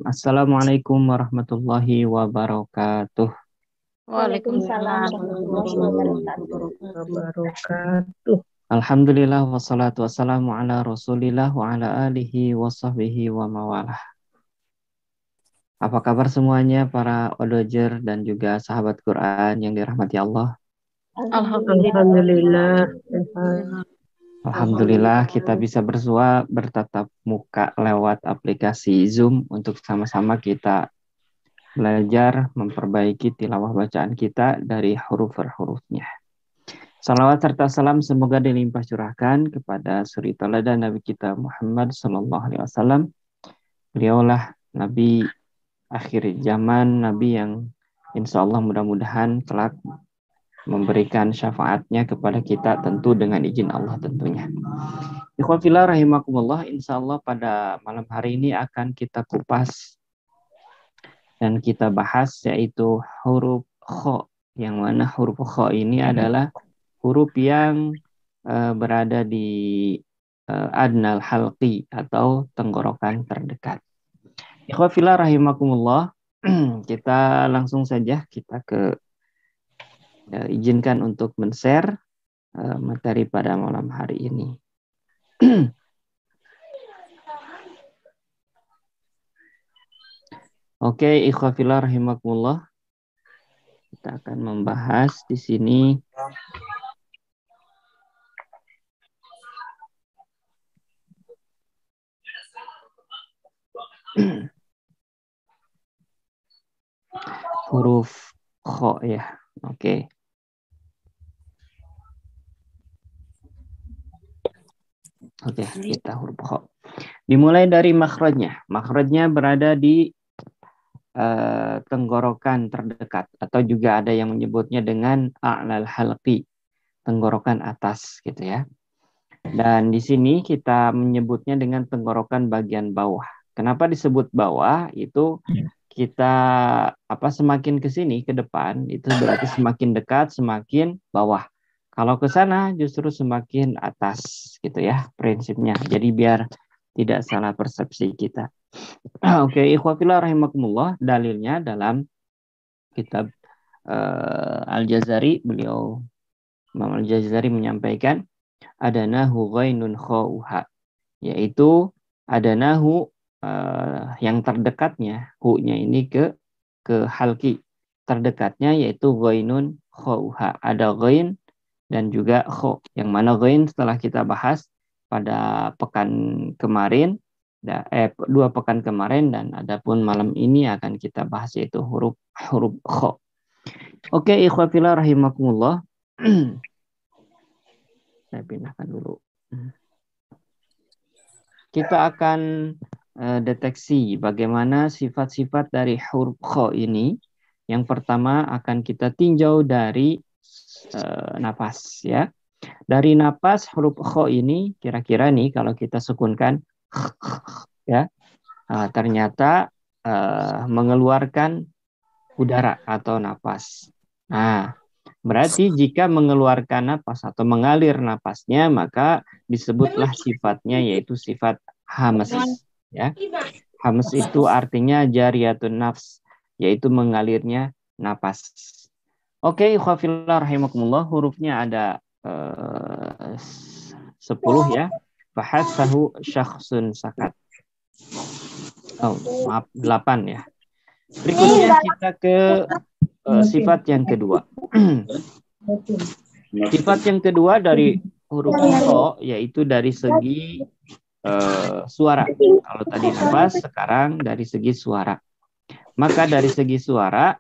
Assalamualaikum warahmatullahi wabarakatuh. Waalaikumsalam Waalaikumsalam warahmatullahi warahmatullahi wabarakatuh. wabarakatuh. Alhamdulillah wassalatu wassalamu ala Rasulillah wa ala alihi wa sahbihi wa mawalah. Apa kabar semuanya para odojer dan juga sahabat Quran yang dirahmati Allah? Alhamdulillah. Alhamdulillah kita bisa bertatap muka lewat aplikasi Zoom untuk sama-sama kita belajar memperbaiki tilawah bacaan kita dari huruf per hurufnya. Salawat serta salam semoga dilimpah curahkan kepada suri teladan Nabi kita Muhammad Sallallahu Alaihi Wasallam. Beliaulah Nabi akhir zaman, Nabi yang insya Allah mudah-mudahan kelak memberikan syafaatnya kepada kita tentu dengan izin Allah tentunya. Ikhwan fillah rahimakumullah, insya Allah pada malam hari ini akan kita kupas dan kita bahas yaitu huruf kho, yang mana huruf kho ini adalah huruf yang berada di adnal halqi atau tenggorokan terdekat. Ikhwan fillah rahimakumullah, kita langsung saja kita izinkan untuk men-share materi pada malam hari ini. Oke, ikhwan fillah rahimakumullah. Kita akan membahas di sini huruf kho ya. Oke. Oke, kita huruf kho. Dimulai dari makhrajnya. Makhrajnya berada di tenggorokan terdekat atau juga ada yang menyebutnya dengan a'lal halqi, tenggorokan atas gitu ya. Dan di sini kita menyebutnya dengan tenggorokan bagian bawah. Kenapa disebut bawah? Itu kita semakin ke sini ke depan itu berarti semakin dekat, semakin bawah. Kalau ke sana justru semakin atas gitu ya prinsipnya. Jadi biar tidak salah persepsi kita. Oke, ikhwafillah rahimakumullah, dalilnya dalam kitab Al-Jazari, beliau Imam Al-Jazari menyampaikan adanahu ghainun khauha, yaitu adanahu yang terdekatnya, hu-nya ini ke halki, terdekatnya yaitu ghainun khauha, ada ghain dan juga kho, yang mana ghain setelah kita bahas pada pekan kemarin, 2 pekan kemarin, dan adapun malam ini akan kita bahas yaitu huruf kho. Oke, ikhwan fillah rahimakumullah. Saya pindahkan dulu. Kita akan deteksi bagaimana sifat-sifat dari huruf kho ini. Yang pertama akan kita tinjau dari napas ya. Dari napas huruf kho ini kira-kira nih kalau kita sukunkan ya, ternyata mengeluarkan udara atau napas. Nah, berarti jika mengeluarkan napas atau mengalir napasnya, maka disebutlah sifatnya yaitu sifat hamas ya. Hamas itu artinya jariyatun nafs, yaitu mengalirnya napas. Oke, ikhwafillah rahimakumullah, hurufnya ada 10 ya. Fahasahu syakhsun sakat. Oh, maaf, 8 ya. Berikutnya kita ke sifat yang kedua. Sifat yang kedua dari huruf kho yaitu dari segi suara. Kalau tadi nafas, sekarang dari segi suara. Maka dari segi suara,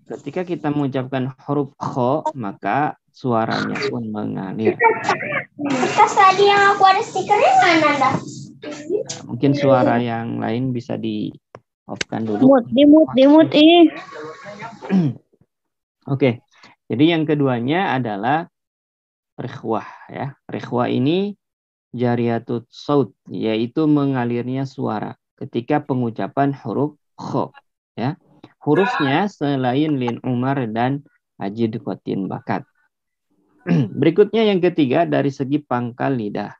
ketika kita mengucapkan huruf kho, maka suaranya pun mengalir. Kas tadi yang aku ada stikernya mana dah? Mungkin suara yang lain bisa di off-kan dulu. Dimut Oke. Jadi yang keduanya adalah rikhwah ya. Rikhwah ini jariyatut saut, yaitu mengalirnya suara ketika pengucapan huruf kho ya. Hurufnya selain lin umar dan ajid qatin bakat. Berikutnya yang ketiga dari segi pangkal lidah.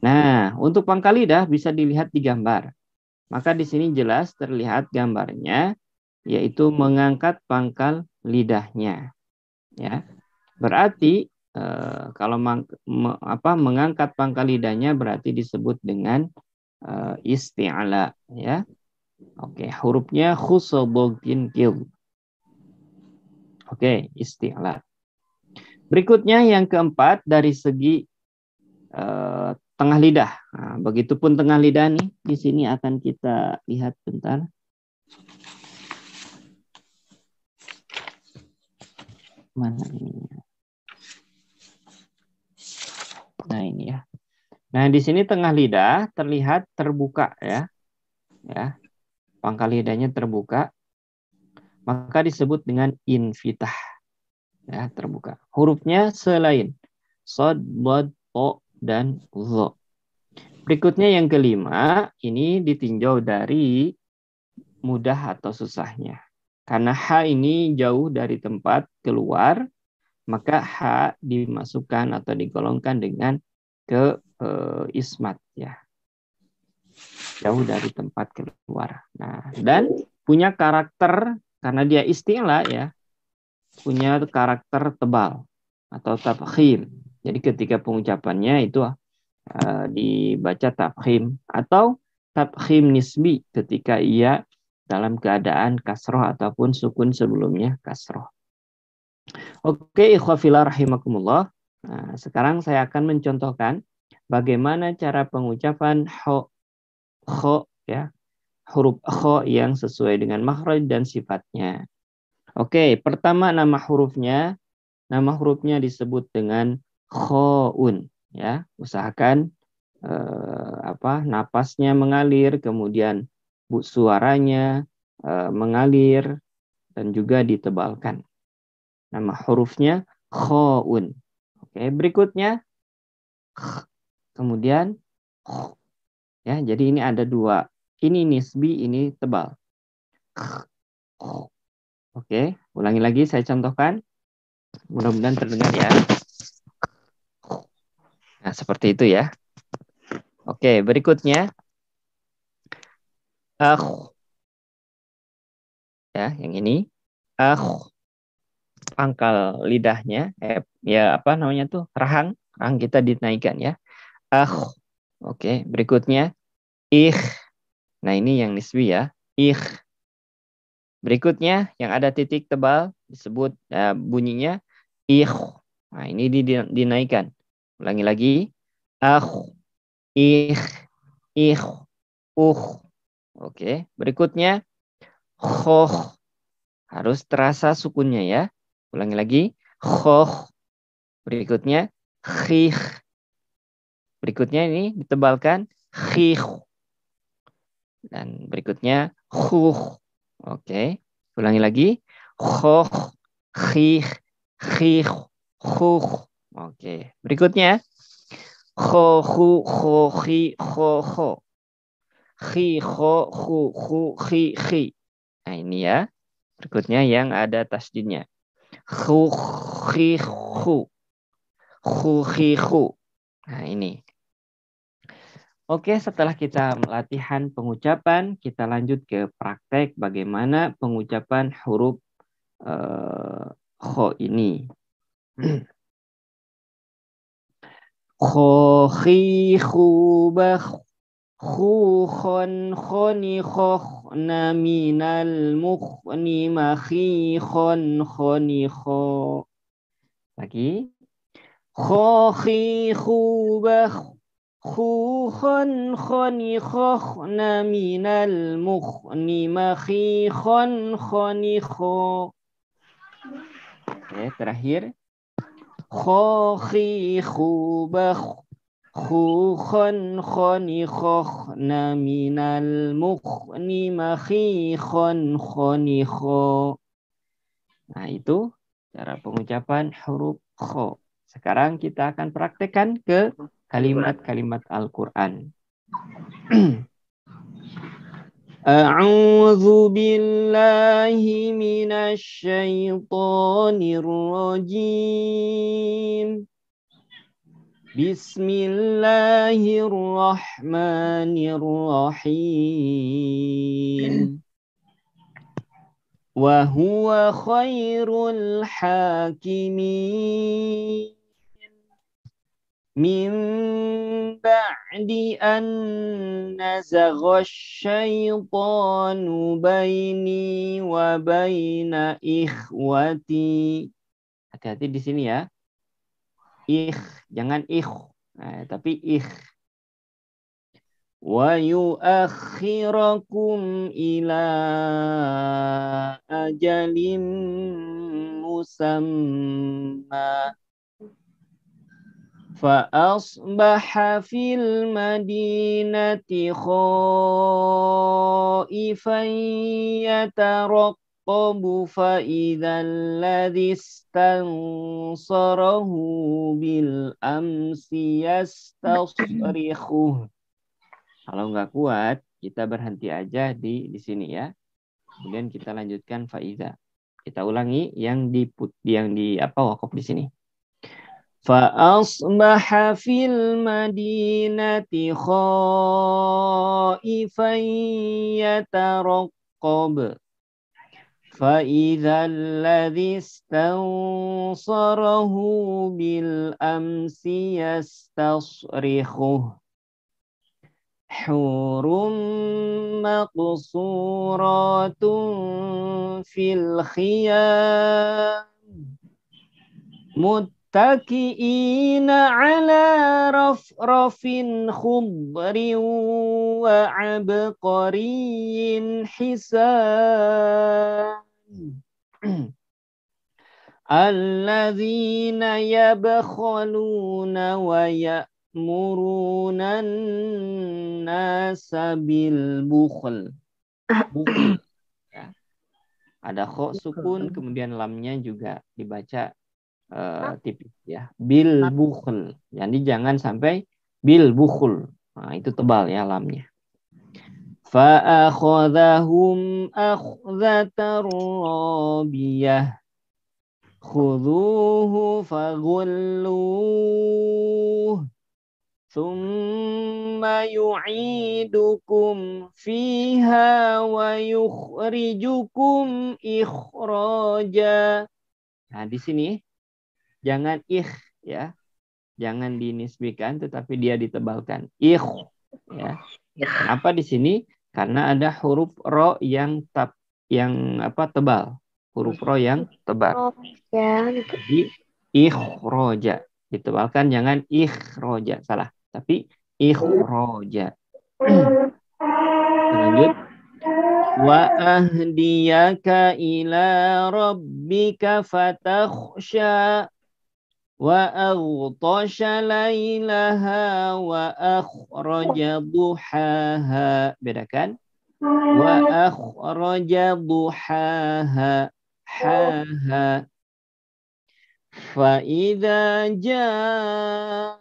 Nah, untuk pangkal lidah bisa dilihat di gambar. Maka di sini jelas terlihat gambarnya, yaitu mengangkat pangkal lidahnya. Ya, berarti kalau mengangkat pangkal lidahnya berarti disebut dengan isti'la. Ya, oke, hurufnya khusabogin kil. Oke, isti'la. Berikutnya yang keempat dari segi tengah lidah. Nah, begitupun tengah lidah nih, di sini akan kita lihat bentar. Mana ini? Nah ini ya. Nah di sini tengah lidah terlihat terbuka ya, pangkal lidahnya terbuka, maka disebut dengan infitah, ya terbuka. Hurufnya selain sod, bod, o, dan zo. Berikutnya yang kelima, ini ditinjau dari mudah atau susahnya. Karena H ini jauh dari tempat keluar, maka H dimasukkan atau digolongkan dengan ke ismat ya. Jauh dari tempat keluar. Nah, dan punya karakter karena dia isti'la ya, punya karakter tebal atau tafkhim. Jadi ketika pengucapannya itu dibaca tafkhim atau tafkhim nisbi ketika ia dalam keadaan kasroh ataupun sukun sebelumnya kasroh. Oke, ikhwafillah rahimakumullah. Nah, sekarang saya akan mencontohkan bagaimana cara pengucapan kho ya, huruf kho yang sesuai dengan makhraj dan sifatnya. Oke, pertama nama hurufnya disebut dengan khoun ya. Usahakan napasnya mengalir, kemudian suaranya mengalir dan juga ditebalkan. Nama hurufnya khoun. Oke, berikutnya kemudian ya, jadi ini ada dua. Ini nisbi, ini tebal. Oke, ulangi lagi saya contohkan. Mudah-mudahan terdengar ya. Nah, seperti itu ya. Oke, berikutnya ya, yang ini pangkal lidahnya ya apa namanya tuh, rahang kita dinaikkan ya. Oke, berikutnya nah ini yang nisbi ya, berikutnya yang ada titik tebal disebut bunyinya nah ini dinaikkan. Ulangi lagi, oke, berikutnya khoh, harus terasa sukunnya ya. Ulangi lagi, khoh. Berikutnya khih. Berikutnya ini ditebalkan khih. Dan berikutnya khuh. Oke, ulangi lagi, khoh, khih, khih, khuh. Oke, berikutnya kho, khu, kho, khi, kho, kho. Khi, kho, khu, khi, khi. Nah ini ya. Berikutnya yang ada tasdidnya. Khu, khi, khu. Khu, khi, khu. Nah ini. Oke, setelah kita latihan pengucapan, kita lanjut ke praktek bagaimana pengucapan huruf kho ini. Kho, khi, khu, bah, khu, khon, khoni, khoh, na, minal, mukhni, makhi, khon, khoni, kho. Lagi. Kho, khi, khu, bah, khu, khon, khoni, khoh, na, minal, mukhni, makhi, khon, khoni, kho. Oke, terakhir. Kho, khi, khu, bah, khu, khon, khoni, khoh, na, minal, mukhni, makhi, khon, khoni, kho. Nah, itu cara pengucapan huruf kho. Sekarang kita akan praktekkan ke kalimat-kalimat Al-Quran. A'udzu billahi minasy syaithanir rajim. Bismillahirrahmanirrahim. Wa huwa khairul hakimin. Min ba'di an nazagha syaitanu baini wa baina ikhwati. Hati-hati di sini ya. Jangan tapi wa yuakhirakum ila ajalim musamma. Fa'asbaha fil madinati khaifan yataraqqabu fa'idhal ladzi istansarahu bil amsi yastasrikhuh. Kalau nggak kuat, kita berhenti aja di sini ya. Kemudian kita lanjutkan fa'idha. Kita ulangi yang waqaf di sini. Fa'asbaha fil madinati khaifan yataraqqab. Fa'idhal ladzi istansarahu bil amsi yastasrikhuh. Hurum maqsuratun fil khiyam. Muttaki'ina ala rafrafin khudrin wa abqariyin hisan. Alladzina yabkhaluna wa ya'muruna an-nasa bil bukhl. Ya. Ada kho sukun, kemudian lamnya juga dibaca tipis ya. Bil bukhl. Jadi jangan sampai bil bukhl. Nah, itu tebal ya lamnya. Fa akhadhahum akhzatar rabiyah. Khudhuhu faghulluh. Thumma yu'idukum fiha wa yukhrijukum ikhraja. Nah, di sini jangan ya. Jangan dinisbikan tetapi dia ditebalkan. Ya. Kenapa di sini? Karena ada huruf ro yang tebal. Huruf ro yang tebal. Jadi ikhroja. Ditebalkan, jangan ikhroja. Salah. Tapi ikhroja. Lanjut. Wa ahdiyaka ila rabbika fatakhsha. Wa aghtasha laylaha wa akhraja duhaha. Bedakan. Wa akhraja duhaha. Haha. Fa idza ja'atis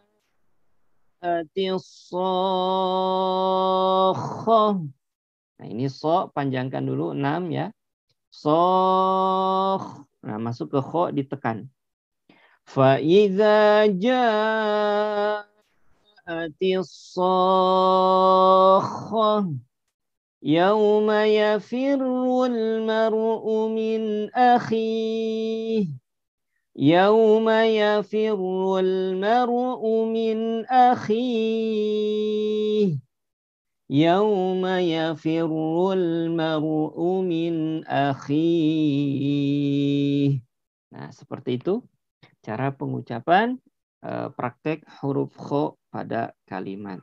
sakhah. Nah, ini so panjangkan dulu 6 ya. Sokh. Nah, masuk ke kho ditekan. Fa idza ja'atis sakhah. Yauma yafirrul mar'u min akhihi. Yauma yafirrul mar'u min akhihi. Yauma yafirrul mar'u min akhihi. Nah, seperti itu cara pengucapan praktek huruf kho pada kalimat.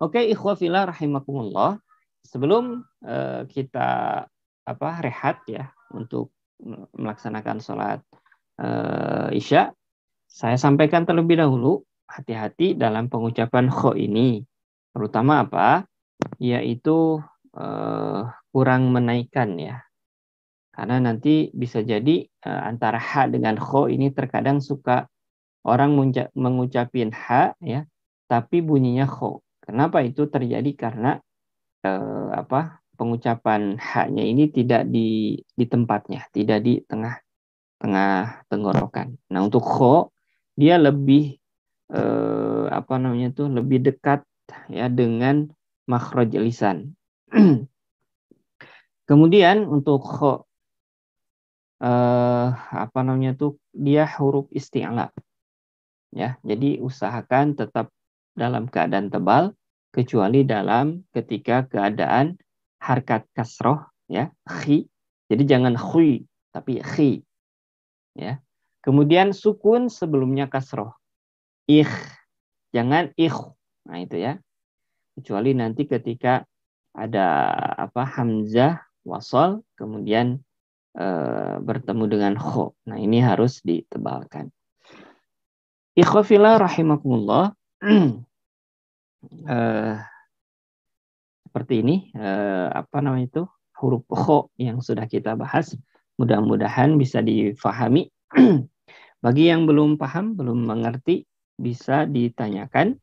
Oke, ikhwah fillah rahimakumullah. Sebelum kita rehat ya untuk melaksanakan sholat isya, saya sampaikan terlebih dahulu hati-hati dalam pengucapan kho ini. Terutama apa? Yaitu kurang menaikkan ya. Karena nanti bisa jadi antara ha dengan kho ini terkadang suka orang mengucapin ha ya, tapi bunyinya kho. Kenapa itu terjadi? Karena pengucapan ha-nya ini tidak di tempatnya, tidak di tengah tenggorokan. Nah, untuk kho dia lebih lebih dekat ya dengan makhraj lisan. Kemudian untuk kho dia huruf isti'la ya. Jadi usahakan tetap dalam keadaan tebal kecuali ketika keadaan harkat kasroh ya, khi. Jadi jangan khui tapi khi ya. Kemudian sukun sebelumnya kasroh. Ikh, jangan ikh. Nah itu ya. Kecuali nanti ketika ada hamzah wasol kemudian bertemu dengan kho. Nah ini harus ditebalkan. Ikhwafillah rahimakumullah. Seperti ini huruf kho yang sudah kita bahas. Mudah-mudahan bisa difahami. Bagi yang belum paham, belum mengerti, bisa ditanyakan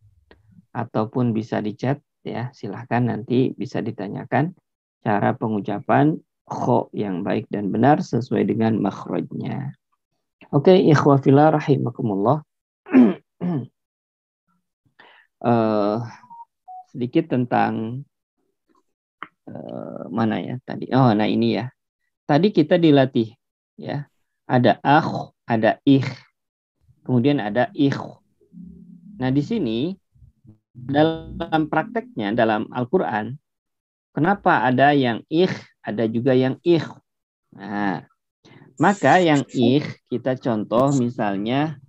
ataupun bisa di-chat ya. Silahkan nanti bisa ditanyakan cara pengucapan kho yang baik dan benar sesuai dengan makhrajnya. Oke, ikhwafillah rahimakumullah. Sedikit tentang mana ya tadi. Oh, nah ini ya. Tadi kita dilatih ya. Ada akh, ada ikh. Kemudian ada ikh. Nah, di sini dalam prakteknya dalam Al-Qur'an kenapa ada yang ikh, ada juga yang ikh. Nah, maka yang ikh kita contoh misalnya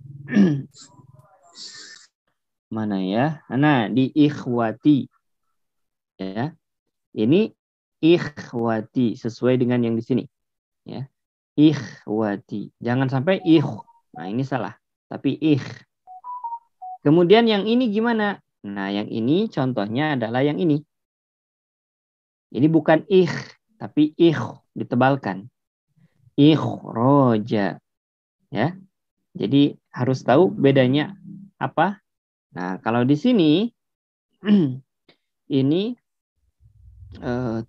mana ya? Nah, di ikhwati. Ya. Ini ikhwati sesuai dengan yang di sini. Ya. Ikhwati. Jangan sampai ikh. Nah, ini salah. Tapi ikh. Kemudian yang ini gimana? Nah, yang ini contohnya adalah yang ini. Ini bukan ikh, tapi ikh ditebalkan. Ikhroja. Ya. Jadi harus tahu bedanya apa. Nah, kalau di sini ini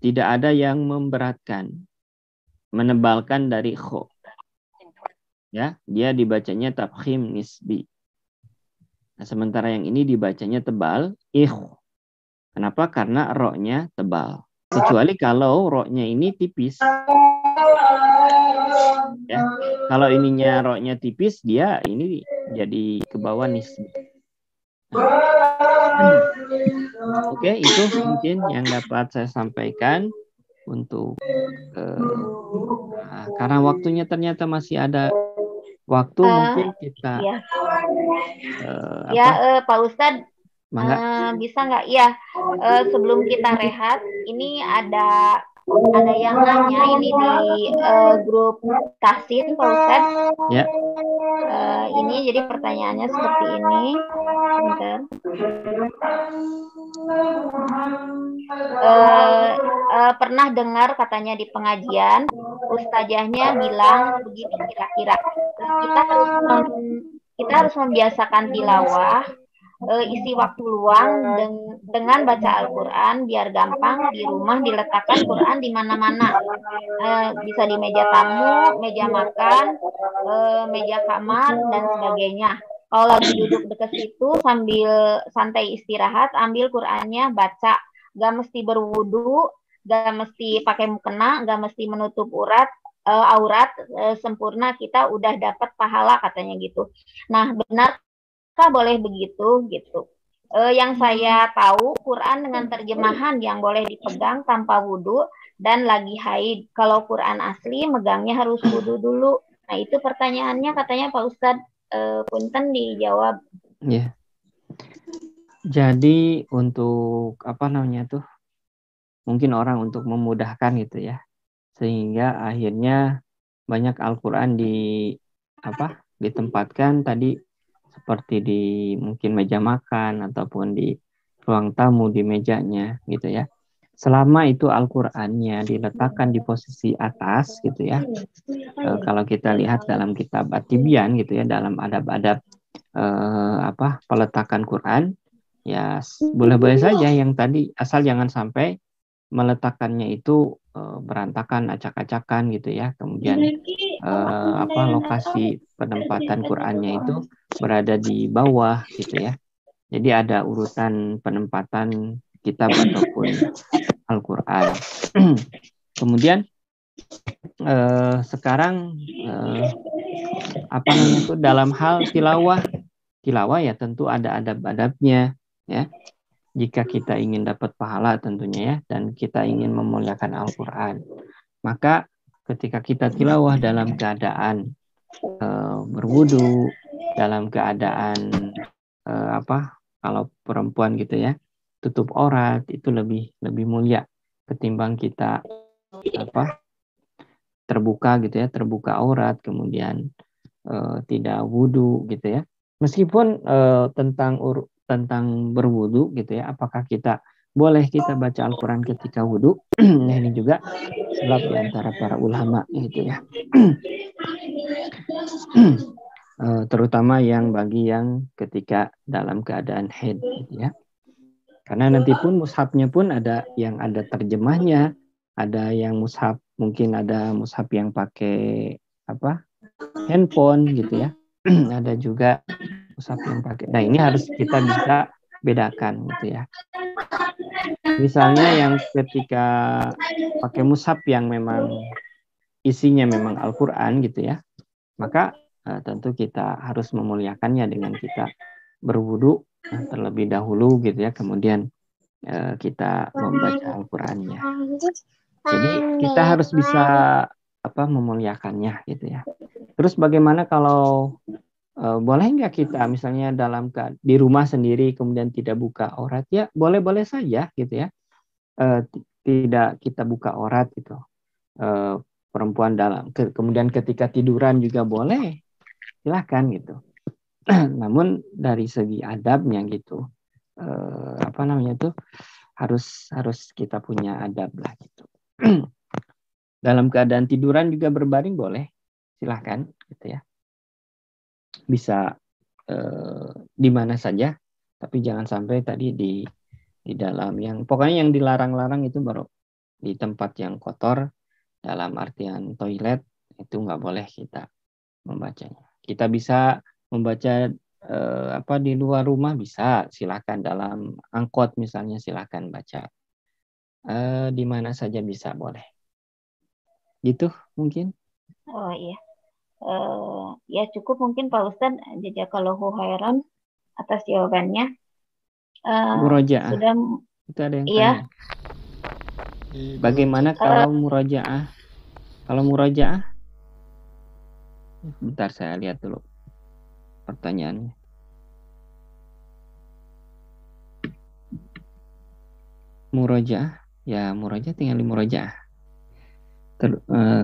tidak ada yang memberatkan, menebalkan dari kho. Ya, dia dibacanya tafkhim nisbi. Nah, sementara yang ini dibacanya tebal, ikh. Kenapa? Karena ro-nya tebal. Kecuali kalau ro-nya ini tipis. Ya. Kalau ininya ro-nya tipis, dia ini jadi ke bawah nisbi. Oke, itu mungkin yang dapat saya sampaikan untuk karena waktunya ternyata masih ada waktu, mungkin kita Pak Ustadz, bisa nggak ya sebelum kita rehat ini ada yang nanya ini di grup Kasin Pak Ustadz. Ya. Ini jadi pertanyaannya seperti ini. Bentar. Pernah dengar katanya di pengajian ustazahnya bilang begini kira-kira kita harus membiasakan tilawah, isi waktu luang dengan baca Al-Quran biar gampang di rumah diletakkan Quran di mana-mana, bisa di meja tamu, meja makan, meja kamar dan sebagainya. Kalau lagi duduk dekat situ sambil santai istirahat, ambil Qurannya baca, gak mesti berwudu, gak mesti pakai mukena, gak mesti menutup aurat, sempurna kita udah dapat pahala katanya gitu. Nah, benarkah boleh begitu gitu? Yang saya tahu Quran dengan terjemahan yang boleh dipegang tanpa wudu dan lagi haid. Kalau Quran asli megangnya harus wudu dulu. Nah, itu pertanyaannya katanya Pak Ustadz. Punten dijawab. Ya. Jadi untuk mungkin orang untuk memudahkan gitu ya, sehingga akhirnya banyak Al-Quran ditempatkan tadi seperti di mungkin meja makan ataupun di ruang tamu di mejanya gitu ya. Selama itu Al-Qur'annya diletakkan di posisi atas gitu ya. Kalau kita lihat dalam kitab At-Tibyan gitu ya, dalam adab-adab peletakan Quran, ya boleh-boleh saja yang tadi, asal jangan sampai meletakkannya itu berantakan, acak-acakan gitu ya. Kemudian lokasi penempatan Qurannya itu berada di bawah gitu ya. Jadi ada urutan penempatan kitab ataupun Al-Quran. Kemudian sekarang apa namanya itu dalam hal tilawah ya tentu ada adab-adabnya ya. Jika kita ingin dapat pahala tentunya ya, dan kita ingin memuliakan Al-Quran, maka ketika kita tilawah dalam keadaan berwudu, dalam keadaan kalau perempuan gitu ya, tutup aurat, itu lebih mulia ketimbang kita terbuka gitu ya, terbuka aurat kemudian tidak wudu gitu ya. Meskipun tentang berwudu gitu ya, apakah boleh kita baca Al-Quran ketika wudu? Nah ini juga khilaf di antara para ulama gitu ya. Terutama bagi yang ketika dalam keadaan haid gitu ya. Karena nanti pun mushafnya pun ada yang ada terjemahnya, ada yang mushaf mungkin ada mushaf yang pakai handphone gitu ya. Ada juga mushaf yang pakai. Nah, ini harus kita bisa bedakan gitu ya. Misalnya yang ketika pakai mushaf yang memang isinya memang Al-Qur'an gitu ya. Maka tentu kita harus memuliakannya dengan kita berwudu terlebih dahulu gitu ya. Kemudian kita membaca Al-Qur'annya. Jadi kita harus bisa memuliakannya gitu ya. Terus bagaimana kalau boleh nggak kita misalnya di rumah sendiri kemudian tidak buka aurat? Ya boleh-boleh saja gitu ya. Tidak kita buka aurat gitu. Perempuan kemudian ketika tiduran juga boleh, silahkan gitu. Namun dari segi adabnya gitu, harus kita punya adab lah gitu. Dalam keadaan tiduran juga berbaring boleh, silahkan gitu ya. Bisa di mana saja, tapi jangan sampai tadi di dalam pokoknya yang dilarang-larang itu baru di tempat yang kotor, dalam artian toilet, itu nggak boleh kita membacanya. Kita bisa membaca di luar rumah bisa, silakan dalam angkot misalnya silakan baca. Di mana saja bisa boleh. Gitu mungkin. Oh iya. Ya cukup mungkin Pak Ustadz, jazakallahu khairan atas jawabannya. Murojaah. Sudah. Itu ada yang iya. tanya. Bagaimana kalau murojaah? Kalau murojaah? Bentar saya lihat dulu pertanyaannya. Murojaah, ya murojaah tinggal di murojaah.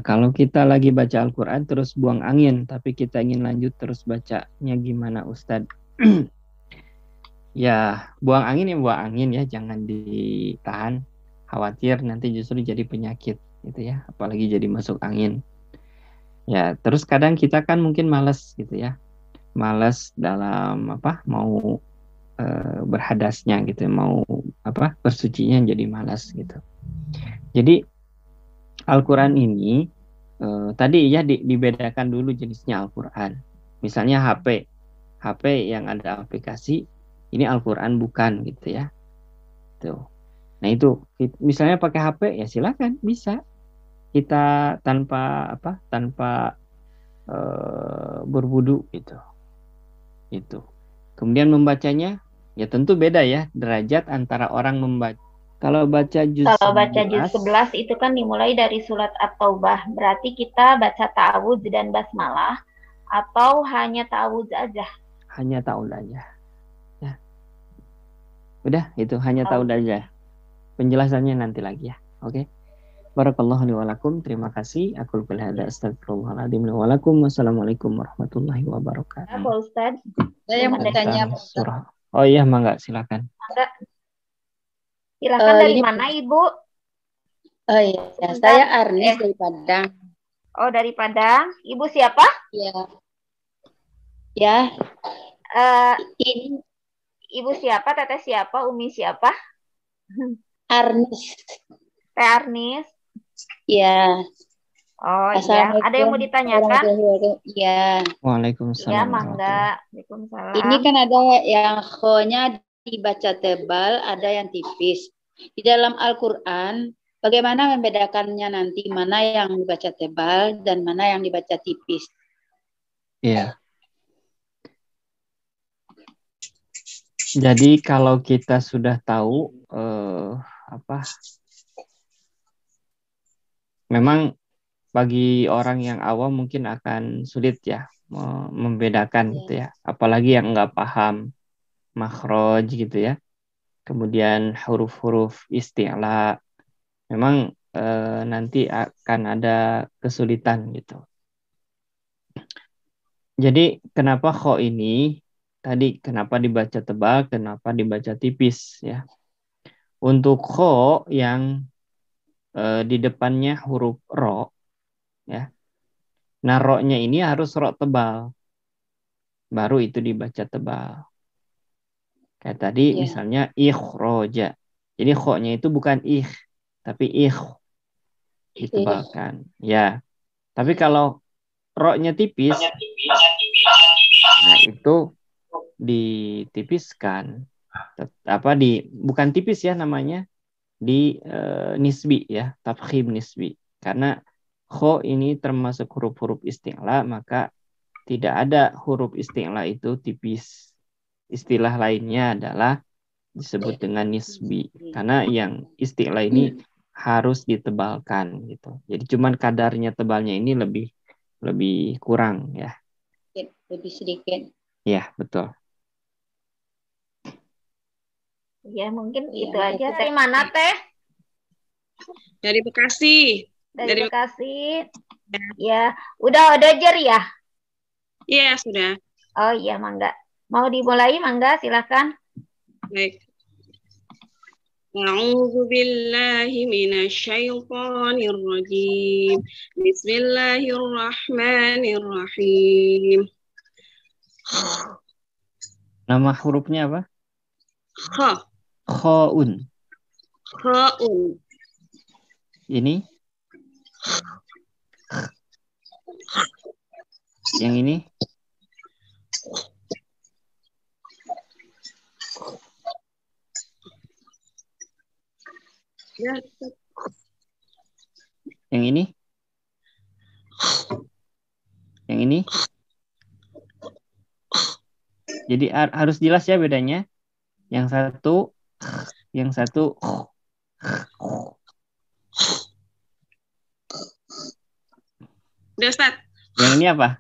Kalau kita lagi baca Al-Quran terus buang angin, tapi kita ingin lanjut terus bacanya gimana Ustadz? Ya buang angin ya, jangan ditahan. Khawatir nanti justru jadi penyakit gitu ya, apalagi jadi masuk angin. Ya terus kadang kita kan mungkin malas gitu ya, malas dalam mau berhadasnya gitu, mau bersucinya jadi malas gitu. Jadi Al-Quran ini tadi ya dibedakan dulu jenisnya Al-Quran. Misalnya HP yang ada aplikasi ini Al-Quran bukan gitu ya. Tuh. Nah itu misalnya pakai HP ya silakan bisa kita tanpa berwudu gitu. Itu. Kemudian membacanya ya tentu beda ya derajat antara orang membaca. Kalau baca juz 11 itu kan dimulai dari surat At-Taubah. Berarti kita baca ta'awudz dan basmalah atau hanya ta'awudz aja? Hanya ta'awudz aja. Ya. Udah itu hanya ta'awudz aja. Penjelasannya nanti lagi ya. Oke. Barakallahu li wa lakum. Terima kasih. Aku qul hadza astaghfirullahaladzim li wa lakum. Wassalamualaikum warahmatullahi wabarakatuh. Pak Ustadz. Saya mau tanya surah. Oh iya, mangga silakan. Silakan dari mana Ibu? Oh iya, saya Arnis dari Padang. Oh dari Padang. Ibu siapa? Iya. Ya. Ini Ibu siapa? Teteh siapa? Umi siapa? Arnis. Teh Arnis. Iya. Oh iya, ada yang mau ditanyakan? Iya. Waalaikumsalam. Iya, mangga. Waalaikumsalam. Ini kan ada yang kho-nya dibaca tebal, ada yang tipis. Di dalam Al-Quran, bagaimana membedakannya nanti mana yang dibaca tebal dan mana yang dibaca tipis? Iya. Jadi kalau kita sudah tahu memang bagi orang yang awam mungkin akan sulit ya membedakan gitu ya. Apalagi yang nggak paham makhraj gitu ya. Kemudian huruf-huruf isti'la. Memang nanti akan ada kesulitan gitu. Jadi kenapa kho ini tadi kenapa dibaca tebal, kenapa dibaca tipis ya? Untuk kho yang di depannya huruf ro ya. Nah, ro-nya ini harus ro tebal. Baru itu dibaca tebal. Kayak tadi misalnya ikhroja. Jadi kho-nya itu bukan tapi ditebalkan. Ya. Tapi kalau ro-nya tipis, nah itu ditipiskan. Bukan tipis ya namanya, di nisbi ya, tafkhim nisbi. Karena kho ini termasuk huruf-huruf isti'la, maka tidak ada huruf isti'la itu tipis. Istilah lainnya adalah disebut dengan nisbi. Karena yang isti'la ini harus ditebalkan gitu. Jadi cuman kadarnya tebalnya ini lebih kurang ya. Lebih sedikit. Ya, betul. Ya, mungkin itu aja. Dari mana, Teh? Dari Bekasi. Dari Bekasi. Ya, udah Jer ya? Iya, sudah. Oh iya, mangga. Mau dimulai, mangga, silakan. Baik. A'udzu billahi minasyaitonir rajim. Bismillahirrahmanirrahim. Nama hurufnya apa? Kha. Khoun. Khaun. Ini? Yang ini? Ya. Yang ini? Yang ini? Jadi harus jelas ya bedanya. Yang satu. Udah, Ustaz. Yang ini apa?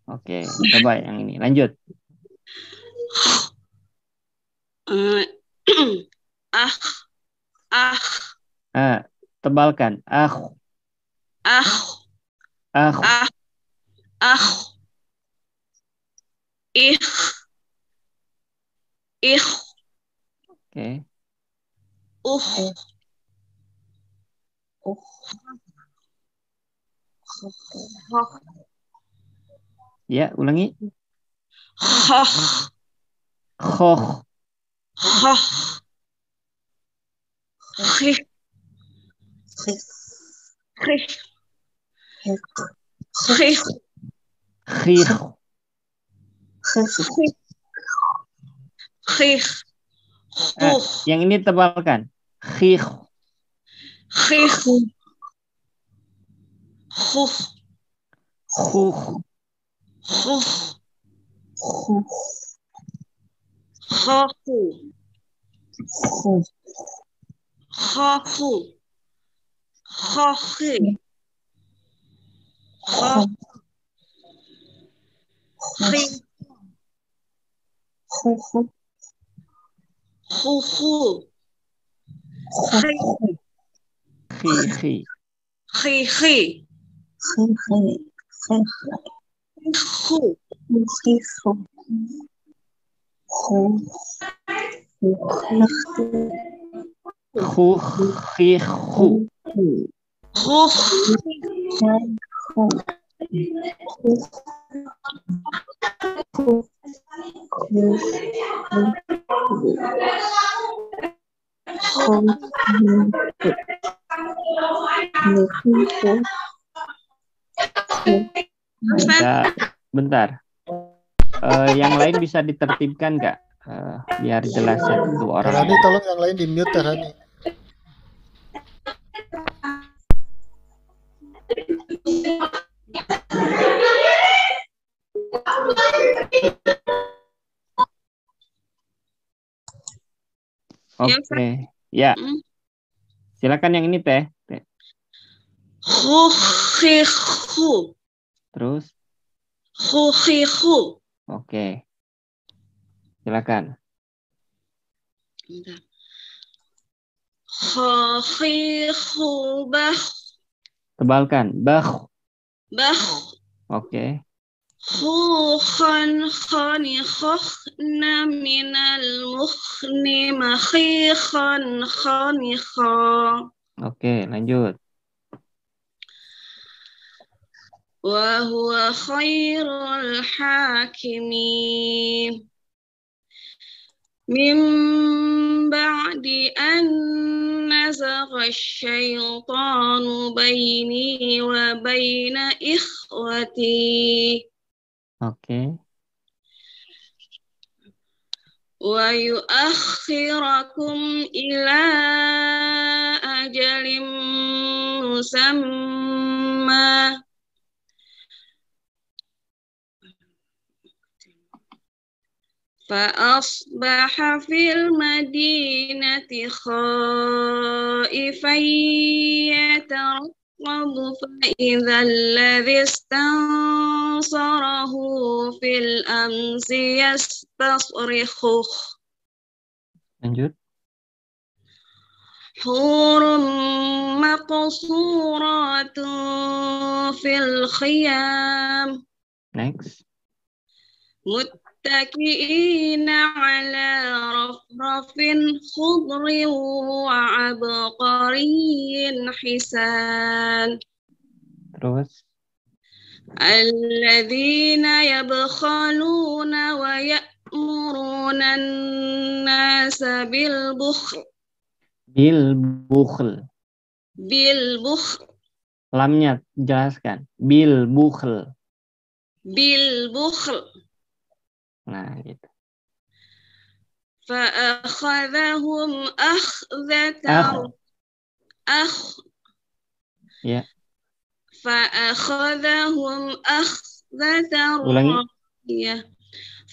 Oke, coba yang ini. Lanjut. Tebalkan. Oke. Ya, ulangi. Khoh. Yang ini tebalkan. Khih. Bisa, bentar. Yang lain bisa ditertibkan nggak? Biar jelas satu orang. Rani, tolong yang lain di mute ya, Rani. Oke, ya. Silakan yang ini Teh. Khukhihu. Terus? Khukhihu. Oke. Silakan. Khukhihu bah. Tebalkan. Bah. Bah. Oke. Khukhan khani khokhna minal mukhni makhikhan khani kha. Oke, lanjut. Wa huwa khairul hakimin. Min ba'di an nazagha asyaitanu baini wa baina ikhwati. Oke. Wa yuakhirakum ila ajalim musamma. فأصبح في المدينة خائفا يترقب فإذا الذي استنصره في الأمس يستصرخه. Lanjut. حور مقصورات في الخيام. Next. متكئين على رفرف خضر وعبقري حسان. Terus. الذين يبخلون ويأمرون الناس بالبخل. Bilbukhl. Lamnya jelaskan. Bilbukhl. Nah, gitu. فأخذهم أخذة. Ya. فأخذهم أخذة Ulangi. رابية.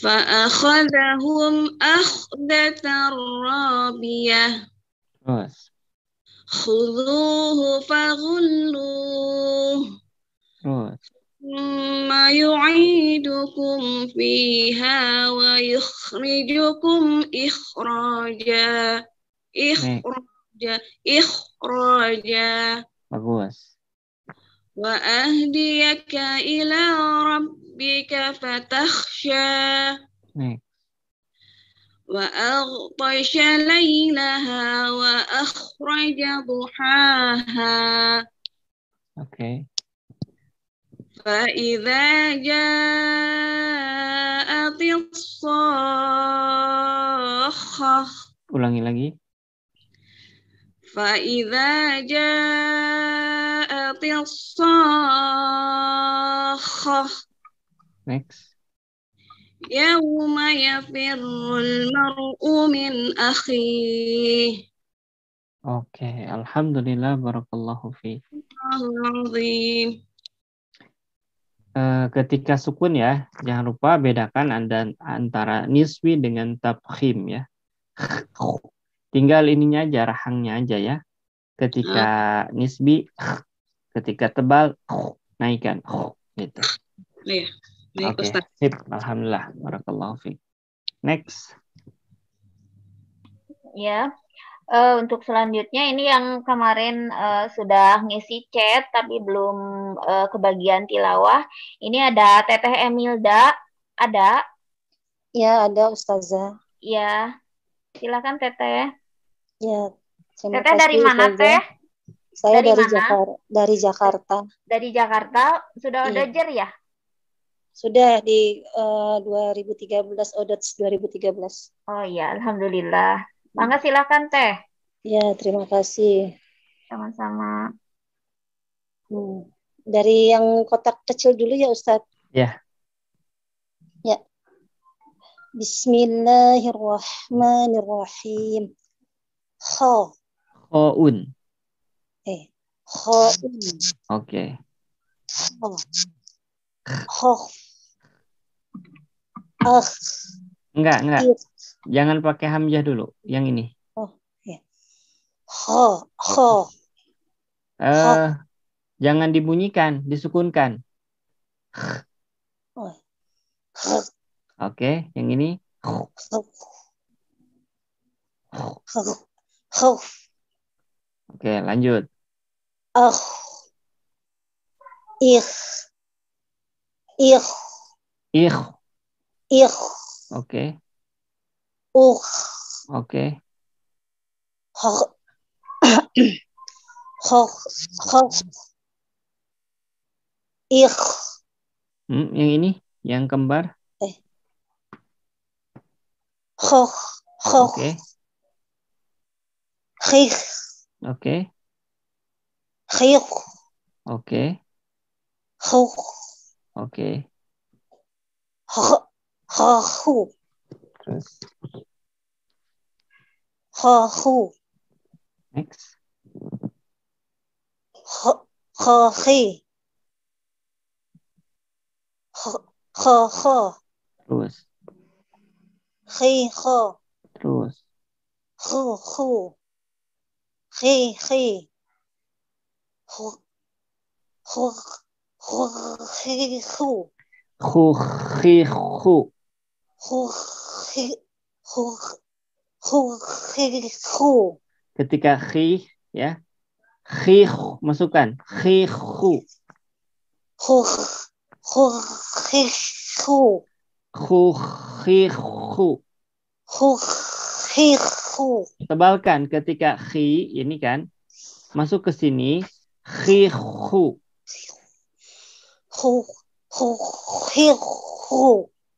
فأخذهم أخذة رابية. Terus. خذوه فغلوه. Terus. ثم يعيدكم فيها ويخرجكم إخراجا. Bagus. وأهديك إلى ربك فتخشى. وأغطش ليلها وأخرج ضحاها. Oke. فإذا جاءت الصاخة. Ulangi lagi. فإذا جاءت الصاخة. Next. يوم يفر المرء من أخيه. Oke, alhamdulillah, barakallahu fi. Alhamdulillah. Ketika sukun ya, jangan lupa bedakan antara niswi dengan tafkhim ya. Tinggal ininya aja, rahangnya aja ya. Ketika nisbi, ketika tebal, naikkan. Gitu. Iya. Baik, Oke, Ustaz. sip. Alhamdulillah, barakallahu fi. Next. Ya. Untuk selanjutnya ini yang kemarin sudah ngisi chat tapi belum kebagian tilawah. Ini ada Teteh Emilda, ada? Ya, ada Ustazah. Ya, silakan Teteh. Ya, Teteh dari mana Teh? Saya dari Jakarta. Dari Jakarta, sudah belajar ya? Sudah di 2013, ODOTS 2013. Oh iya, alhamdulillah. Mangga silakan Teh. Ya, terima kasih. Sama-sama. Dari yang kotak kecil dulu ya Ustadz. Ya. Ya. Bismillahirrahmanirrahim. Kho. Khoun. Khoun. Oke. Kho. Enggak. Jangan pakai hamzah dulu. Yang ini. Kho. Jangan dibunyikan, disukunkan. Oke, yang ini. Oke, lanjut. Oke. Oke. Yang ini, yang kembar. Oke. Oke. Oke. Oke. Terus. Next. Terus. Terus. Ketika khi ya. Khi masukkan. Khi khu. Tebalkan ketika khi ini kan masuk ke sini. Khi khu.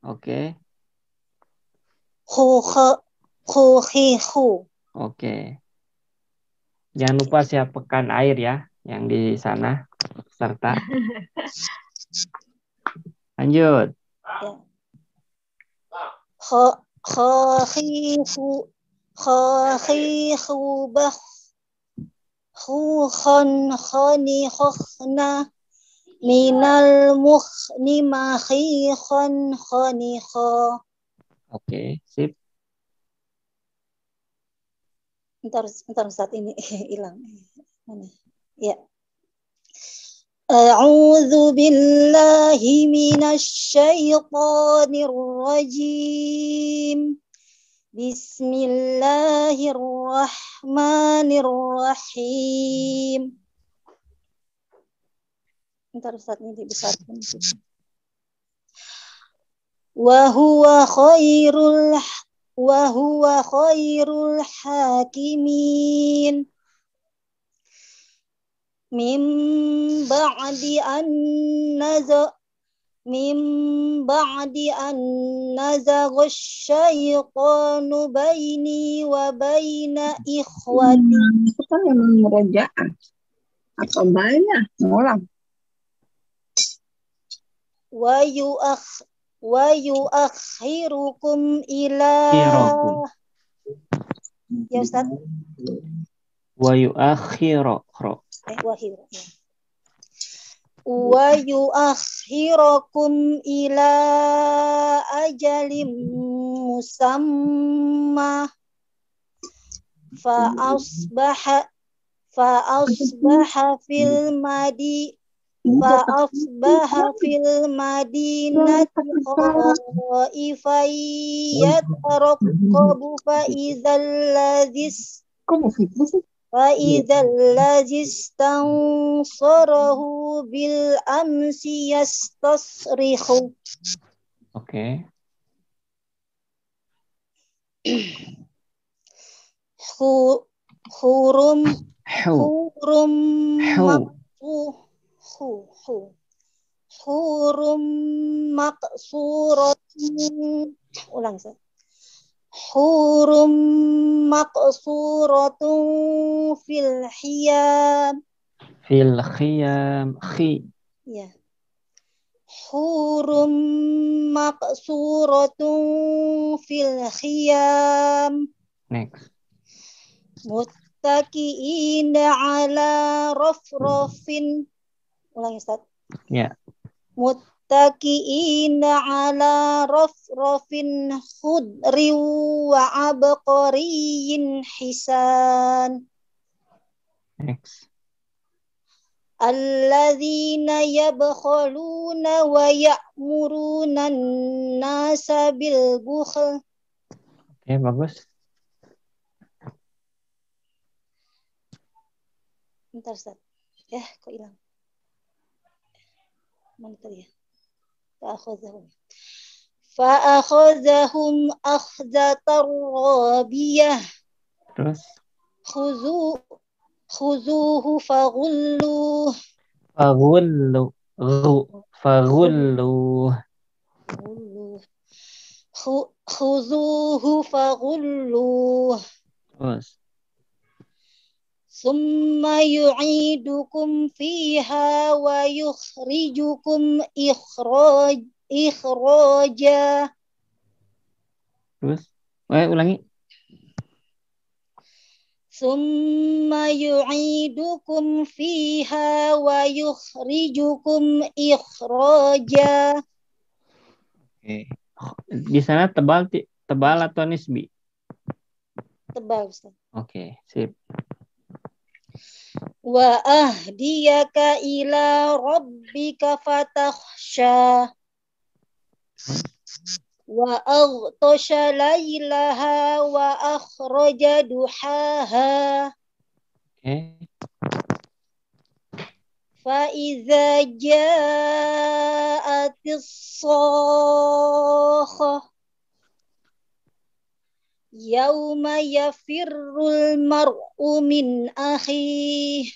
Oke. Oke. Jangan lupa siapkan air ya yang di sana serta. Lanjut. Oke, sip. Bentar saat ini hilang. Ya. A'udzu billahi minasyaitonir rajim. Bismillahirrahmanirrahim. Bentar saat ini dibesarkan. Wa huwa khairul hakimin. Min ba'di an nazagha syaitanu baini wa baina ikhwati. Itu kan memang merajaan. Atau banyak ngulang. Wa yuakhirukum ila ya Ustaz. Wa yuakhiru. Wa yuakhirukum ila ajalim musamma fa asbaha fil madinati khaifan yatarqabu fa idzal ladzi istansarahu bil amsi yastasrihu. Oke. Hurum maqsuratun. Ulang, Ustaz. Hurum maqsuratun fil hiyam. Fil khiyam. Khi. Ya. Hurum maqsuratun fil khiyam. Next. Muttaqiina ala rafrafin. Ulangi, Ustaz. Ya. Muttaqiina ala rafrafin khudri wa abqariyin hisan. Next. Alladzina yabkhaluna wa ya'muruna an-nasa bil bukhl. Oke, bagus. Bentar, Ustaz. Kok hilang? Mana tadi ya? Fa'akhazahum akhzatar rabiyah. Terus. Khuzuhu faghulluh. Faghullu. Faghullu. Khuzuhu faghulluh. Terus. Summa yu'idukum fiha wa yukhrijukum ikhraja. Terus. Ulangi. Summa yu'idukum fiha wa yukhrijukum ikhraja. Oke. Di sana tebal atau nisbi? Tebal, Ustaz. Oke, sip. Wa ahdiyaka ila rabbika fatakhsha. Wa aghtasha laylaha wa akhraja duhaha. Oke. Fa iza ja'atis sakhah yauma yafirrul mar'u min akhihi.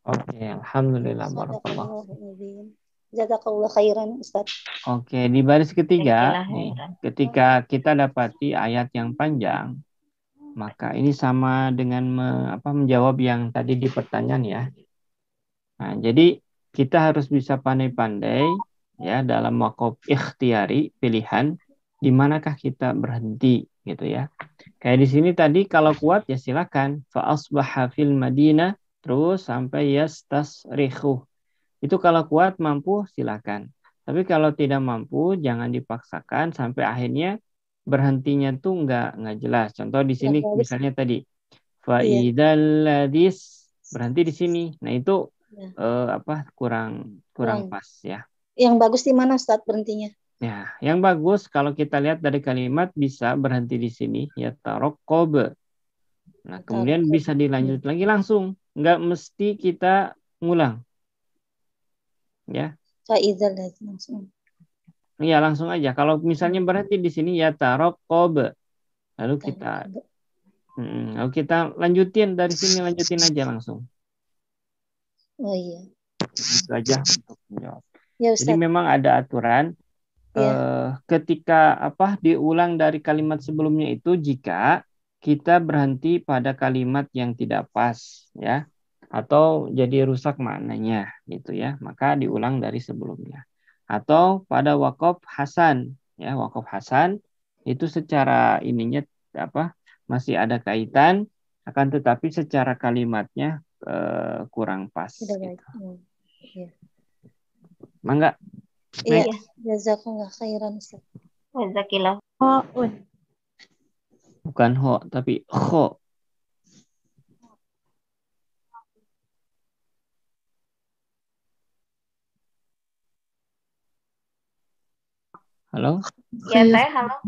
Oke, alhamdulillah, barakallah. Jazakallah khairan, Ustaz. Oke, di baris ketiga nih, ketika kita dapati ayat yang panjang, maka ini sama dengan menjawab yang tadi di pertanyaan ya. Nah, jadi kita harus bisa pandai-pandai ya dalam waqaf ikhtiyari, pilihan di manakah kita berhenti gitu ya. Kayak di sini tadi kalau kuat ya silakan fa asbaha fil madinah terus sampai yastasrikhu. Itu kalau kuat mampu silakan. Tapi kalau tidak mampu jangan dipaksakan sampai akhirnya berhentinya tuh nggak jelas. Contoh di sini misalnya tadi fa idzal ladis berhenti di sini. Nah itu kurang pas ya. Yang bagus di mana, Ustaz, berhentinya? Ya, yang bagus kalau kita lihat dari kalimat bisa berhenti di sini ya tarokobe. Nah, kemudian bisa dilanjut lagi langsung, nggak mesti kita ngulang. Ya. Faizal langsung. Iya, langsung aja. Kalau misalnya berhenti di sini ya tarokobe. Lalu kita lanjutin dari sini, lanjutin aja langsung. Oh iya. Itu aja untuk menjawab. Ya, jadi memang ada aturan ketika diulang dari kalimat sebelumnya itu jika kita berhenti pada kalimat yang tidak pas ya atau jadi rusak maknanya gitu ya, maka diulang dari sebelumnya. Atau pada waqaf hasan ya, waqaf hasan itu secara ininya masih ada kaitan akan tetapi secara kalimatnya kurang pas gitu. Mangga. Iya, jazakallah khairan, Ustaz. Jazakillah. Bukan ho, tapi kho. Halo? Ya, saya halo.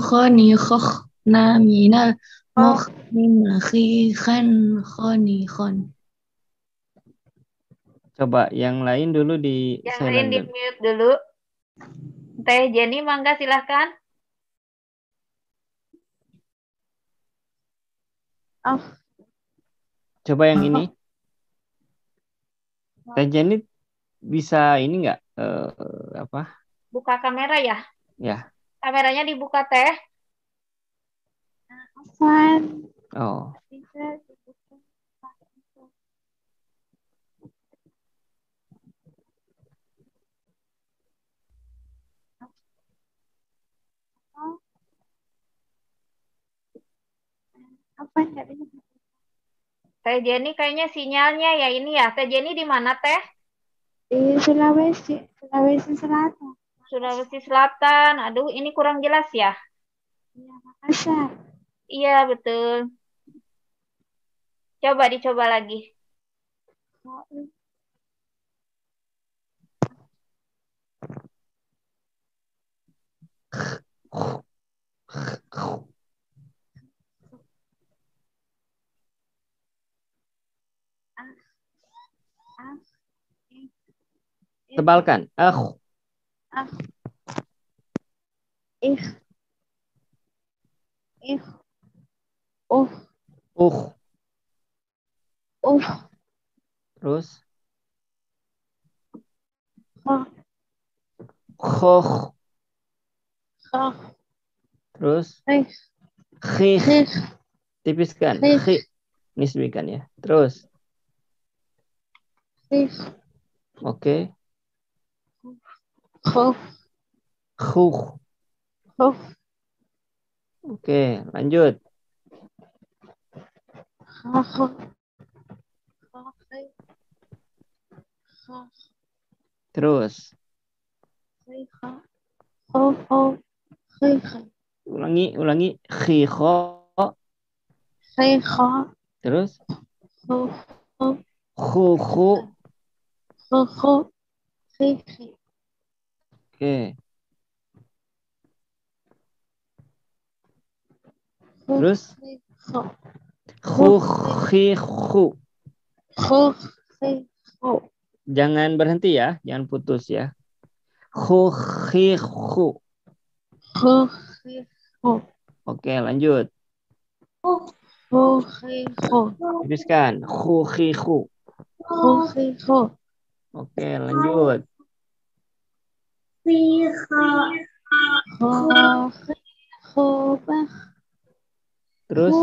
Khoni khokh naminal mukhmin khikhan khoni khon. Coba yang lain dulu Yang lain di mute dulu. Teh Jenny, mangga silahkan. Coba yang ini. Teh Jenny bisa ini nggak Buka kamera ya. Ya. Kameranya dibuka Teh. Afwan. Oh. Bisa dibuka. Apa nggak bisa? Teh Jenny kayaknya sinyalnya ya ini ya. Teh Jenny di mana Teh? Di Sulawesi Selatan. Sulawesi Selatan. Aduh, ini kurang jelas ya. Iya, Makassar. Iya, betul. Coba dicoba lagi. Tebalkan. Terus. Khoh. Terus. Khih. Tipiskan. Khih. Nisbikan ya. Terus. Oke. Khuh. Oke, lanjut. Terus. Ulangi. Khikho. Terus. Khukhu. Oke. Terus. Khukhihu. Jangan berhenti ya, jangan putus ya. Khukhihu. Oke, lanjut. Tuliskan. Khukhihu. Oke, lanjut. Terus.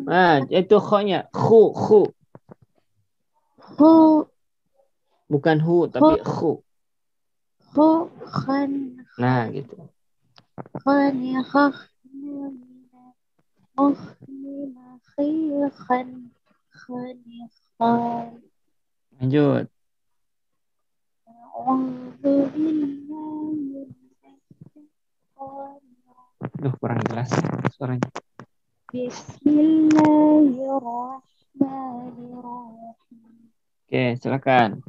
Nah, itu kho-nya. Khu. Bukan hu, tapi khu. Nah, gitu. Lanjut. Duh, kurang jelas suaranya. Bismillahirrahmanirrahim. Oke, silakan.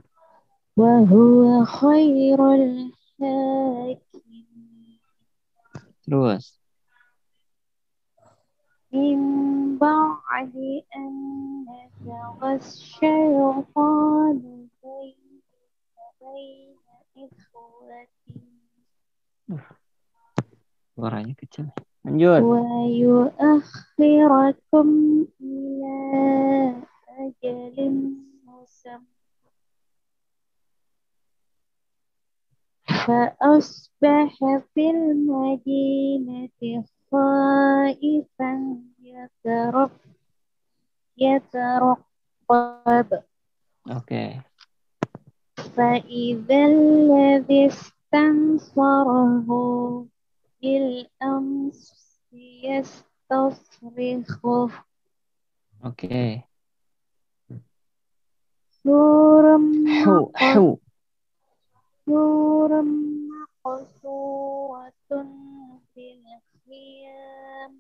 Wa huwa khairul hakimin. Terus. Min ba'di an nazagha syaitanu baina ikhwati. Suaranya kecil. Lanjut. Wa yuakhirakum ila ajalin musamma. فأصبح في المدينة خائفا يترقب. Oke. فإذا الذي استنصره بالأمس يستصرخه. Oke. سورا مقصورة في الخيام.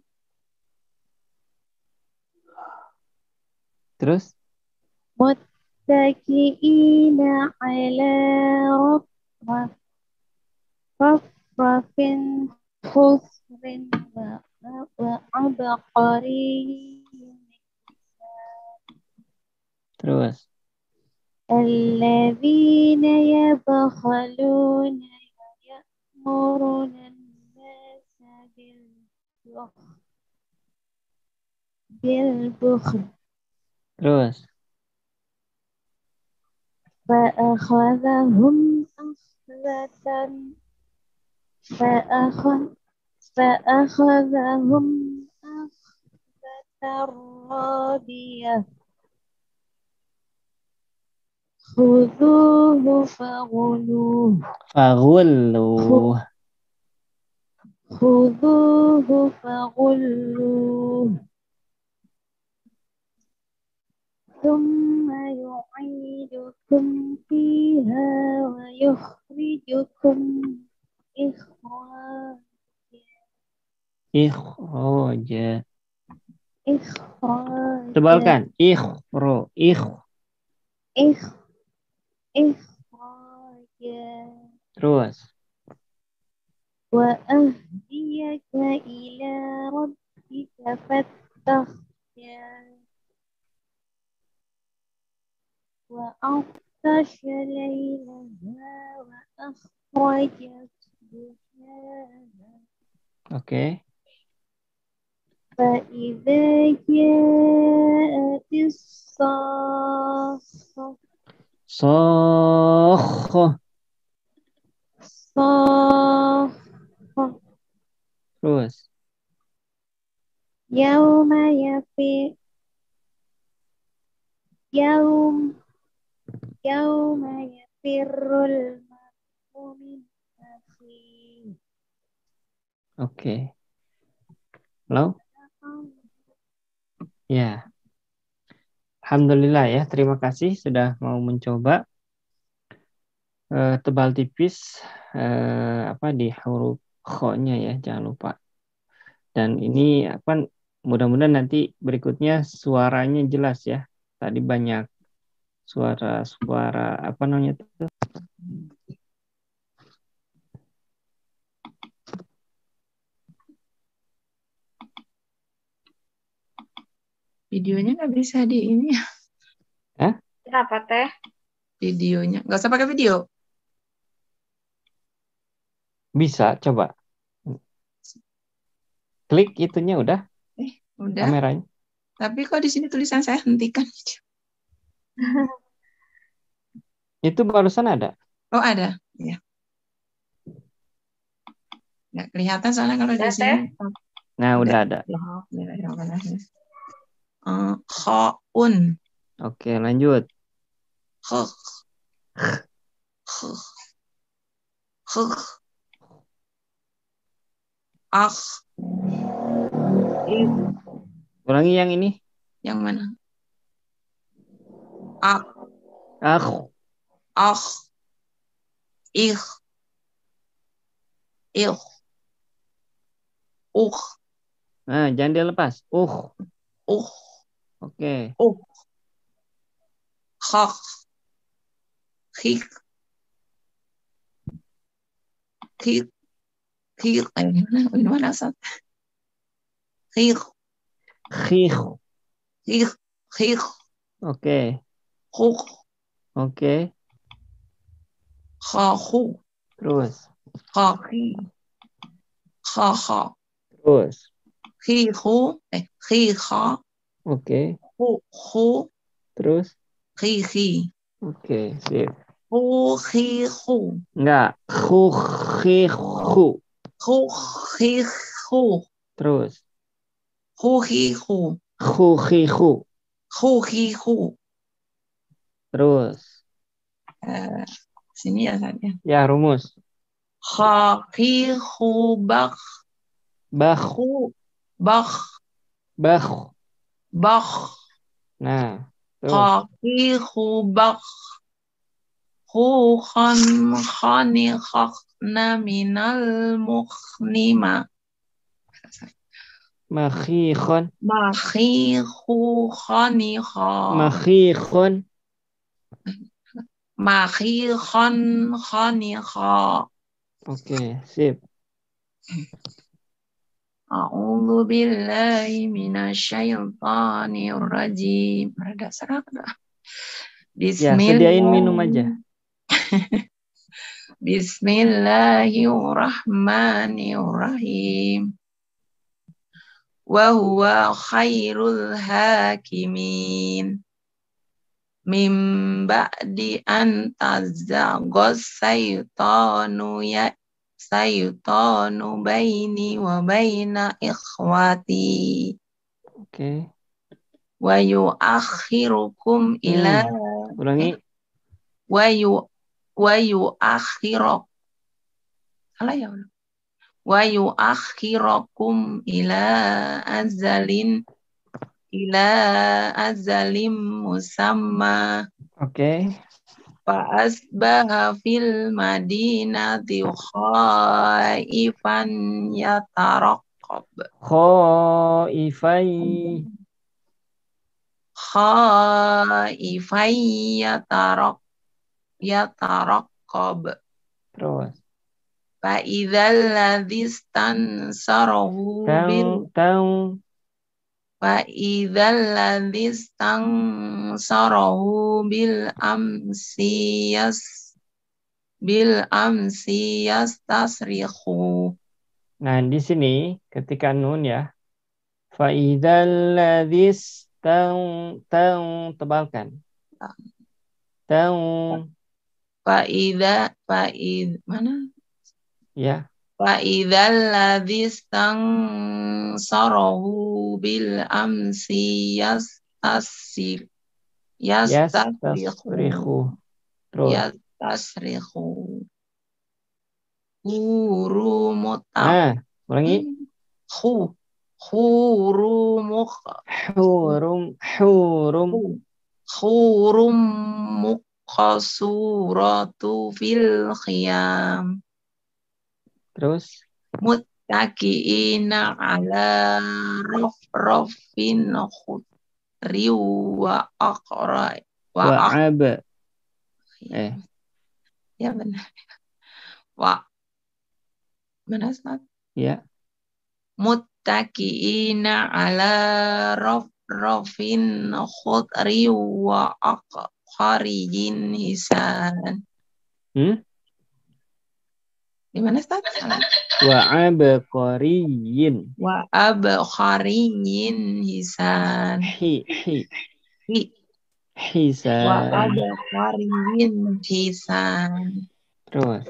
Terus? متكئين على رفرف خضر وعبقري. Terus? الذين يبخلون ويأمرون الناس بالبخل. Terus? فأخذهم أخذة فأخذهم أخذة رابية خذوه فغلوه خذوه فغلوه ثم يعيدكم فيها ويخرجكم Ikhraja. إخراجا Tebalkan. إخراجا Terus. وأهديك إلى ربك فتخشى وأغطش ليلها وأخرج ضحاها Oke. فإذا جاءت الصاخة Sokh. Terus. يوم يفر المرء من أخيه Oke. Halo? Ya. Alhamdulillah ya. Terima kasih sudah mau mencoba. Tebal tipis di huruf kho-nya ya. Jangan lupa. Dan ini mudah-mudahan nanti berikutnya suaranya jelas ya. Tadi banyak suara apa namanya itu? Videonya nggak bisa di ini ya. Hah? Kenapa teh? Videonya nggak usah pakai video. Bisa, coba. Klik itunya udah. Udah. Kameranya. Tapi kok di sini tulisan saya hentikan. Itu barusan ada. Oh ada, ya. Nggak kelihatan soalnya kalau di sini. Nah udah ada. Khaun. Oke, lanjut. Ulangi yang ini. Yang mana? Nah, jangan dilepas. Oke. Khak. Khik. Khik. Khik. Gimana Ustaz? Khik. Khik. Khik. Khik. Oke. Khuk. Oke. Khahu. Terus. Khahi. Khaha. Terus. Khihu. Khiha. Oke. Hu. Terus. Khihi. Oke, sip. Khihu. Enggak. Khihu. Khihu. Terus. Khihu. Khihu. Khihu. Terus. Sini ya saja. Ya, rumus. Khihu bakh. Bakh. Nah, Khihu bakh. Hu khani khakna minal mukhnima. Makhikhon. Makhihu khani kha. Makhikhon. Makhikhon khani kha. Oke, sip. A'udzu billahi minasyaitonir rajim. Rada serak dah. Ya, sediain minum aja. Bismillahirrahmanirrahim. Wa huwa khairul hakimin. Min ba'di an tazzagha syaitanu syaitanu baini wa baina ikhwati Oke. wa yuakhirukum ila Ulangi. wa yuakhirukum salah ya Allah. Wa yuakhirukum ila azalim musamma. Oke. Fa asbaha fil madinati khaifan yataraqab. Khaifai yataraqab. terus. Fa idzal ladzi stansarahu bil Fa'idhal ladzi stansarahu bil amsi yastasrikhu. Nah, di sini ketika nun ya. Fa'idhal ladzi tebalkan. Mana? Ya. Fa'idhal ladzi stansarahu bil amsi yastasrikhu. Terus. Yastasrikhu. Hurumutab. Nah, ulangi. Hurum muqasuratu fil khiyam. Terus muttaqiina ala rafrafin khudri wa aqra ya benar. Mana Ustaz? Ya. Muttaqiina ala rafrafin khudri wa aqharijin hisan. Gimana Ustaz? Wa abqariyin hisan. Hisan. Wa abqariyin hisan. Terus.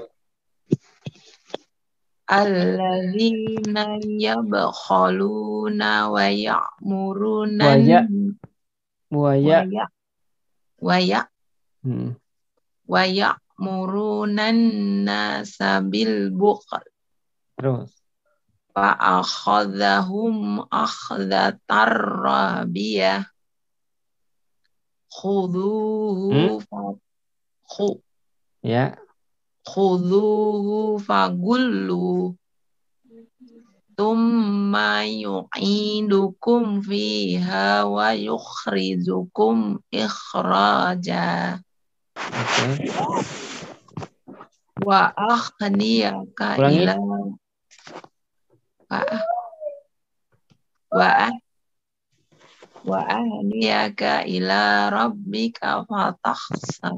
Alladzina yabkhaluna wa ya'muruna wa ya'murunan nasa bil bukhl. Terus. Fa akhadhahum akhdatar rabiyah. Khudhuhu fagullu. Thumma yu'idukum fiha wa yukhrijukum ikhraja. Wa akhniyaka ila wa ahniyaka ila rabbika fatakhsha.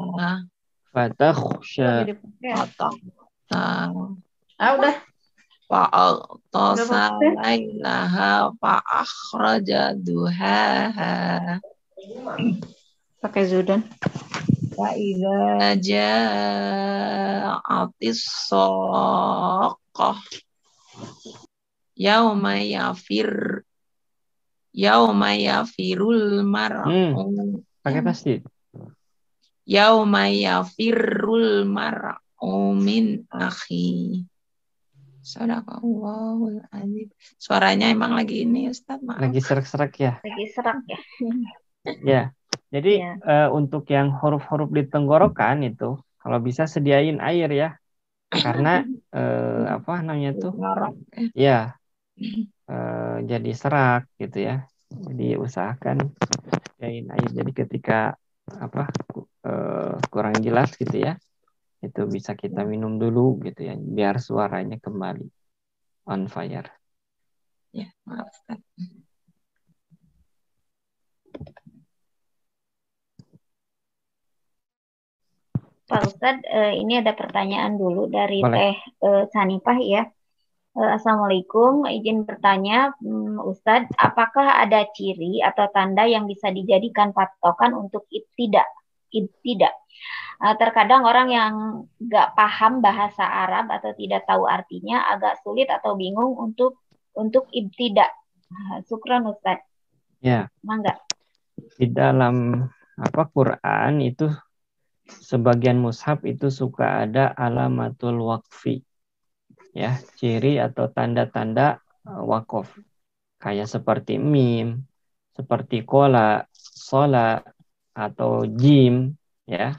Udah. Fa'atasa lailaha fa'akhraja duhaha. Pakai zudan. Wa idza ja'atis saqqah yauma yafirul mar'u. Pakai tasdid. Yauma yafirul mar'u min akhi. Sadaqallahul azim. Suaranya emang lagi ini Ustaz, maaf. Lagi serak-serak ya. Lagi serak ya. Ya. Jadi untuk yang huruf-huruf di tenggorokan itu kalau bisa sediain air ya. Karena apa namanya tuh? Ya. Jadi serak gitu ya. Jadi usahakan sediain air. Jadi ketika kurang jelas gitu ya. Itu bisa kita minum dulu gitu ya, biar suaranya kembali on fire. Ya, maaf Ustaz. Pak Ustadz, ini ada pertanyaan dulu dari Teh Sanipah ya. Assalamualaikum, izin bertanya Ustadz, apakah ada ciri atau tanda yang bisa dijadikan patokan untuk ibtidah ibtida. Terkadang orang yang nggak paham bahasa Arab atau tidak tahu artinya agak sulit atau bingung untuk ibtida. Syukran Ustaz. Ya. Mangga. Di dalam Quran itu sebagian mushaf itu suka ada alamatul waqfi. Ya, ciri atau tanda-tanda wakaf. Kayak seperti mim, seperti kola, sola, atau jim, ya.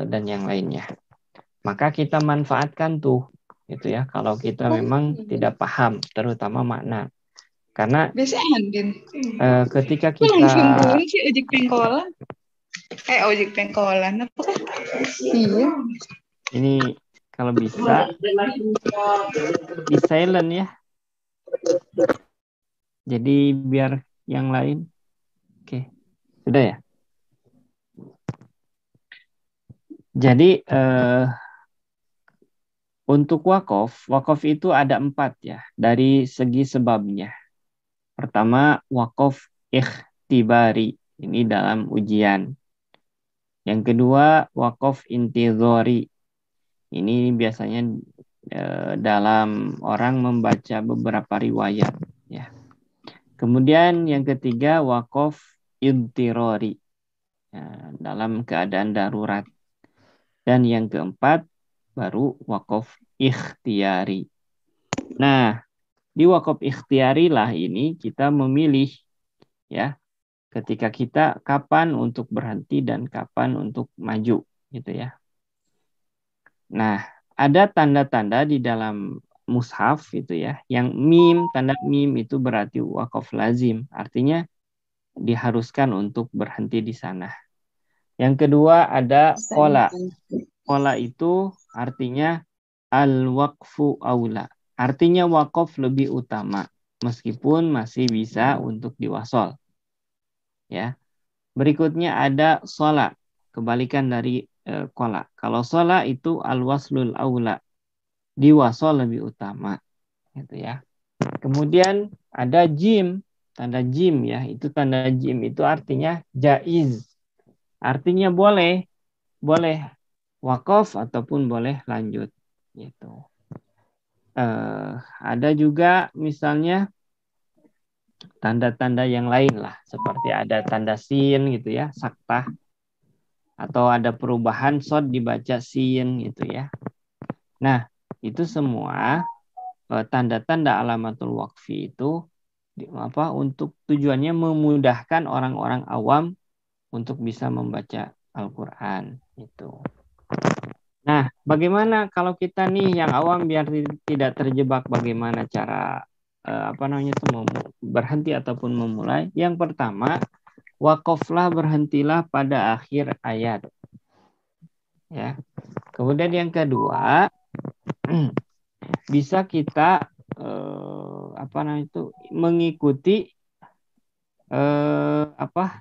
Dan yang lainnya. Maka kita manfaatkan tuh, gitu ya. Kalau kita memang tidak paham, terutama makna, karena ketika kita ojek pengkolan, ojek pengkolan, apa? Iya. Ini kalau bisa di silent ya. Jadi biar yang lain, oke, sudah ya. Jadi untuk wakaf itu ada 4 ya dari segi sebabnya. Pertama, wakaf ikhtibari, ini dalam ujian. Yang kedua, wakaf intizori, ini biasanya dalam orang membaca beberapa riwayat. Ya. Kemudian yang ketiga, wakaf intirori, ya, dalam keadaan darurat. Dan yang keempat baru wakaf ikhtiyari. Nah, di wakaf ikhtiyari lah ini kita memilih ya ketika kita kapan untuk berhenti dan kapan untuk maju gitu ya. Nah, ada tanda-tanda di dalam mushaf itu ya, yang mim, tanda mim itu berarti wakaf lazim, artinya diharuskan untuk berhenti di sana. Yang kedua ada qola. Qola itu artinya al-waqfu aula. Artinya wakaf lebih utama meskipun masih bisa untuk diwasol. Ya. Berikutnya ada sholat. Kebalikan dari qola. Kalau sholat itu al-waslul aula. Diwasol lebih utama. Gitu ya. Kemudian ada jim. Tanda jim ya. Itu tanda jim itu artinya jaiz. Artinya boleh wakaf ataupun boleh lanjut gitu. Ada juga misalnya tanda-tanda yang lain lah, seperti ada tanda sin gitu ya, saktah, atau ada perubahan shod dibaca sin gitu ya. Nah, itu semua tanda-tanda alamatul waqfi itu untuk tujuannya memudahkan orang-orang awam untuk bisa membaca Al-Quran itu. Nah, bagaimana kalau kita nih yang awam biar tidak terjebak, bagaimana cara berhenti ataupun memulai? Yang pertama, wakaflah, berhentilah pada akhir ayat. Ya. Kemudian yang kedua, bisa kita mengikuti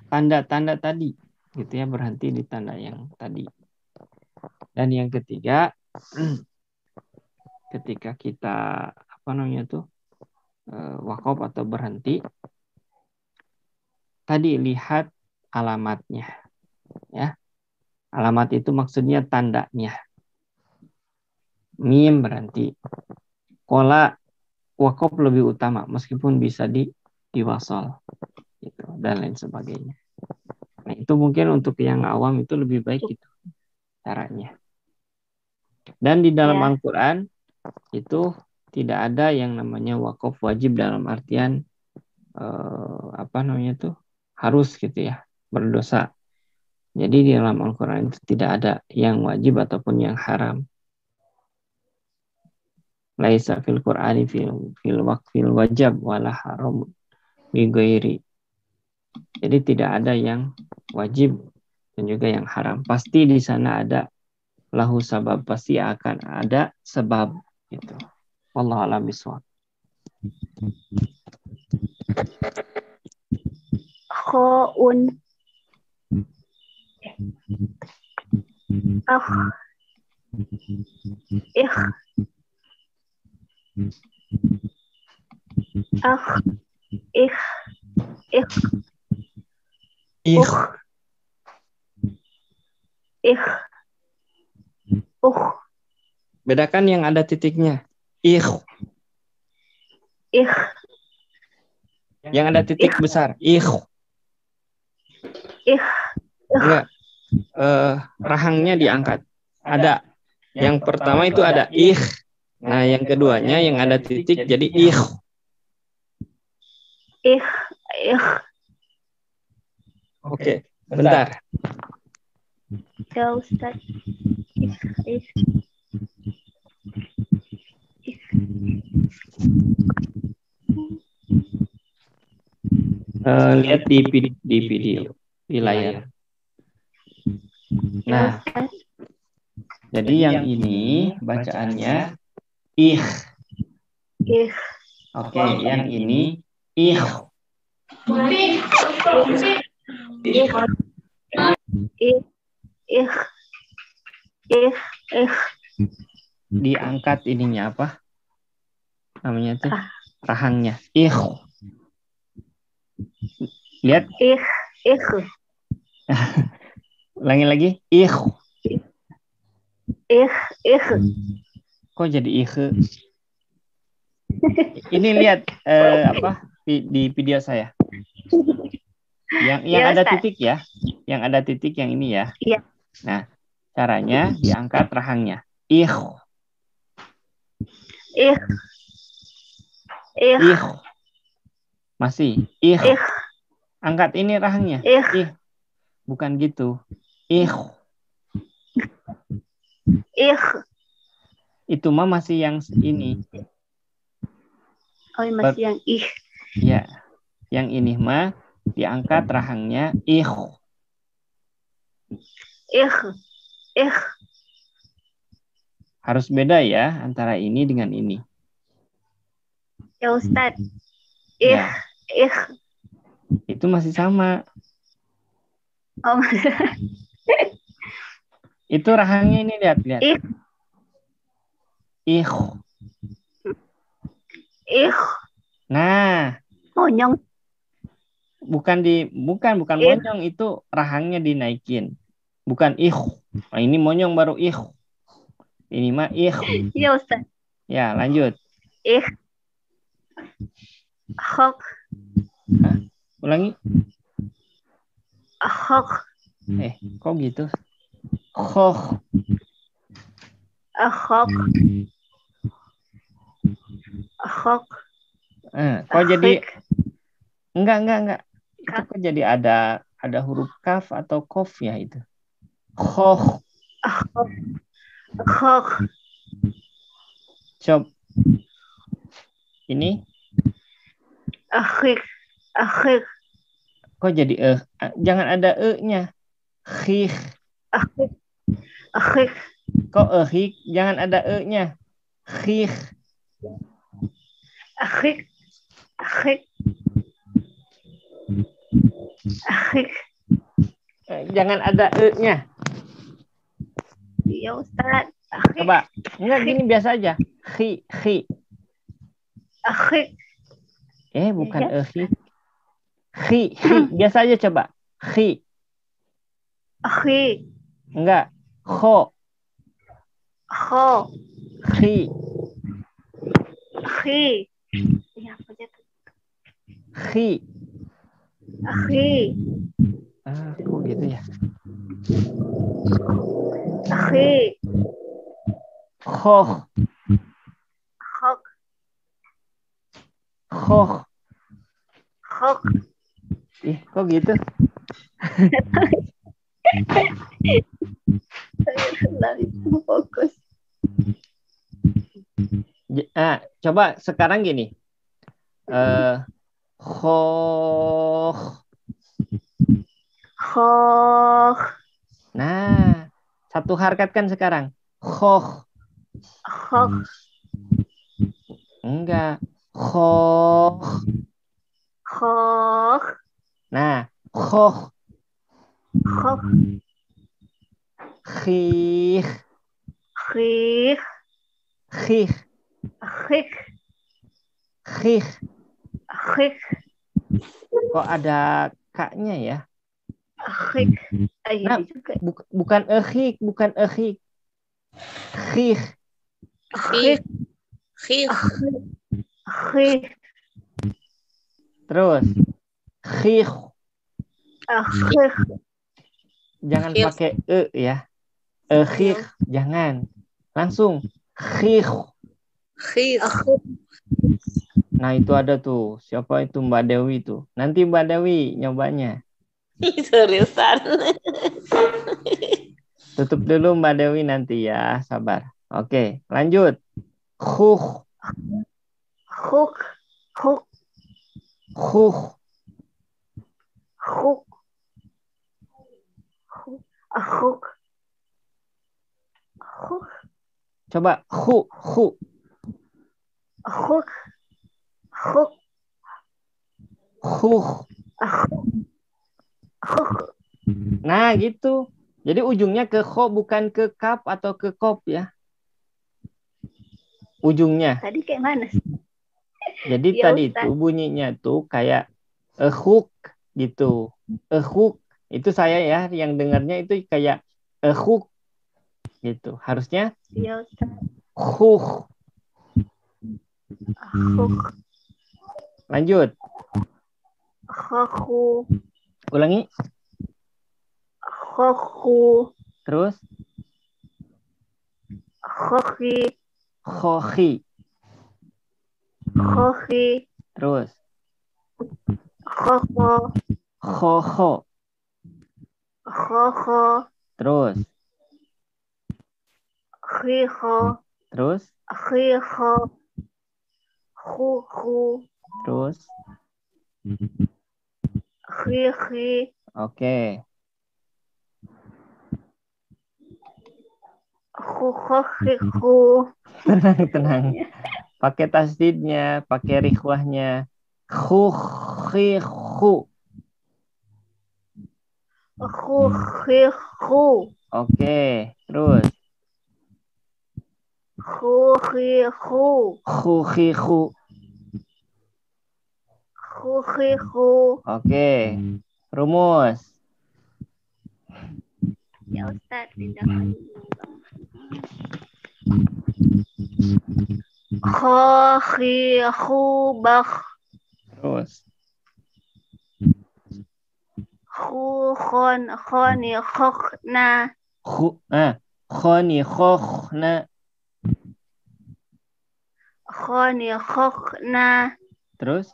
tanda-tanda tadi gitu ya, berhenti di tanda yang tadi. Dan yang ketiga, ketika kita wakaf atau berhenti, tadi lihat alamatnya ya. Alamat itu maksudnya tandanya. Mim berhenti, qola wakaf lebih utama meskipun bisa diwasol gitu, dan lain sebagainya. Nah, itu mungkin untuk yang awam itu lebih baik gitu caranya. Dan di dalam Al-Quran itu tidak ada yang namanya wakaf wajib dalam artian harus gitu ya, berdosa. Jadi di dalam Al-Quran itu tidak ada yang wajib ataupun yang haram. Laisa fil Qur'ani fil waqfil wajab wala haram bi ghairi. Jadi tidak ada yang wajib dan juga yang haram. Pasti di sana ada lahu sabab, pasti akan ada sebab gitu. Wallahu a'lam bishawab. Khoun Ich. Bedakan yang ada titiknya. Ich. Ich. Yang ada titik besar. Ich. Ich. Enggak. Rahangnya diangkat. Ada. Yang pertama itu ada ich. Nah, yang keduanya yang ada titik jadi ich. Ich. Oke, bentar. Ya Ustaz. Ich. Lihat di video di layar. Nah, jadi yang ini bacaannya ich. Ich. Oke, yang ini ich. Diangkat ininya apa? Namanya tuh rahangnya. Ich. Lihat. Ich. Ulangi lagi. Ich. Kok jadi ich? Ini lihat apa di video saya. Yang Ya, ada Ustaz. titik ya. Yang ada titik yang ini ya. Iya. Nah, caranya diangkat rahangnya. Ich. Masih. Ich. Angkat ini rahangnya. Ich. Bukan gitu. Ich. Itu mah masih yang ini. Oh, masih yang ich. Ya. Yang ini mah diangkat rahangnya ich. Harus beda ya antara ini dengan ini. Ya Ustaz. Ya. Itu masih sama. Oh, Itu rahangnya ini lihat. Ich. Nah, monyong. bukan monyong, itu rahangnya dinaikin. Bukan ich. Nah, ini monyong baru ich. Ini mah ich. Ya Ustaz. Ya, lanjut. Ich. Hok. Ulangi. Hok. Kok gitu? Hoch. Hok. Hok. Kok jadi enggak. Itu kok jadi ada huruf kaf atau kof ya itu. Hoch. Hok. Coba. Ini. Akhik. Kok jadi jangan ada e-nya. Khih. Akhik. Kok ehik? Jangan ada e-nya. Khih. Akhik. Jangan ada e-nya. Ya Ustaz. Coba. Enggak, gini biasa aja. Khi. Akhik. Bukan ehik. Khi. Biasa aja coba. Khi. Akhik. Enggak. Kho. Khi. Ya, apa aja tuh? Khi. Kok gitu ya? Khoh. Kok gitu? Fokus. Coba sekarang gini. Khoh. Nah, satu harkat kan sekarang. Khoh. Enggak. Khoh. Nah, khoh. Khih. Kok ada K-nya ya? Akhik. Nah, bukan akhik, bukan akhik. Khik. Akhik. Khif. Akhik. Terus. Khik. Akhik. Jangan pakai ya. Khik, jangan. Langsung. Khik. Khif. Nah, itu ada tuh. Siapa itu Mbak Dewi tuh? Nanti Mbak Dewi nyobanya. Seriusan. Tutup dulu Mbak Dewi nanti ya. Sabar. Oke, lanjut. Khuk. Khuk. Khuk. Khuk. Khuk. Khuk. Khuk. Coba khu. Khuk. Khuk. Khuk. Khuk. Nah, gitu. Jadi ujungnya ke kho bukan ke kap atau ke kop ya. Ujungnya. Tadi kayak mana? Jadi Ya, tadi Ustaz. itu bunyinya tuh kayak hook gitu. Hook. Itu saya ya yang dengarnya itu kayak hook gitu. Harusnya Ya, Ustaz. hook. Khuk. Lanjut. Khakhu. Ulangi. Khakhu. Terus Khakhi. khohi. Khakhi. Terus Khakho. khoho. Khakho. Terus Khikho. terus Khikho. Khukhu. terus. Khikhi. Oke. Khukhu. Tenang. Pakai tasdidnya, pakai rikhwahnya. Khukhihu. Khukhihu. Oke, terus. Khukhihu. Khukhihu. Khukhihu. Oke. Rumus. Ya, Ustaz. Khakhihu bakh. Terus. Khukhon. Khoni khokhna. Khoni khokhna. Khoni khokhna. Terus.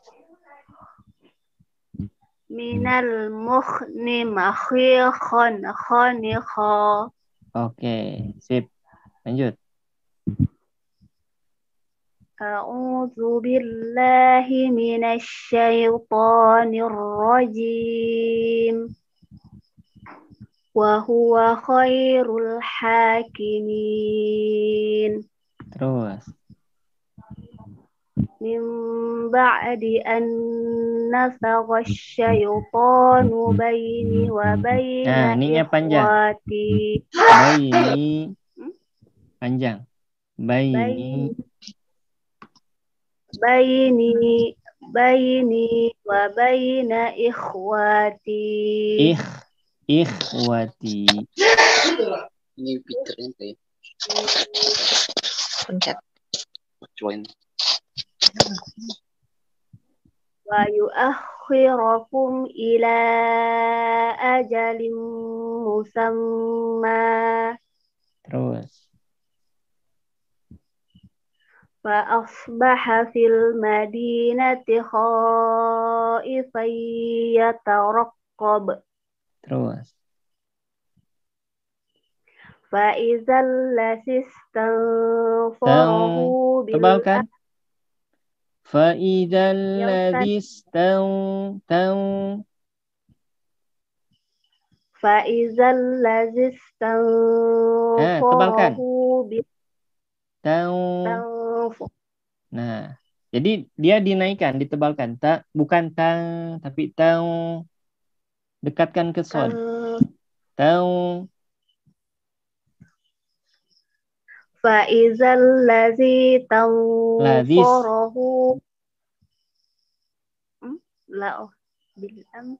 Minal mukhnim khikhon khoni kho. Oke, sip. Lanjut. A'udzu billahi minasy syaithanir rajim. Wa huwa khairul hakimin. Terus. Min ba'di an nasagha syaitanu baini wa baina Ininya panjang. ikhwati. Baini. Panjang. Baini. Baini wa baina ikhwati. Ikhwati. Ini picture-nya kayak Pencet. join. Wa yu'akhirakum ila ajalin musamma. Terus. Fa asbaha fil madinati khaifan yataraqqab. Terus. Fa idzal lazistanfarahu bil Tebalkan. Fa idzal Fa idzal lazistanfarahu bil Nah, jadi dia dinaikkan, ditebalkan. Bukan tang, tapi tang. Dekatkan ke sod. Tang. Fa idzal lazistanfarahu bil ams.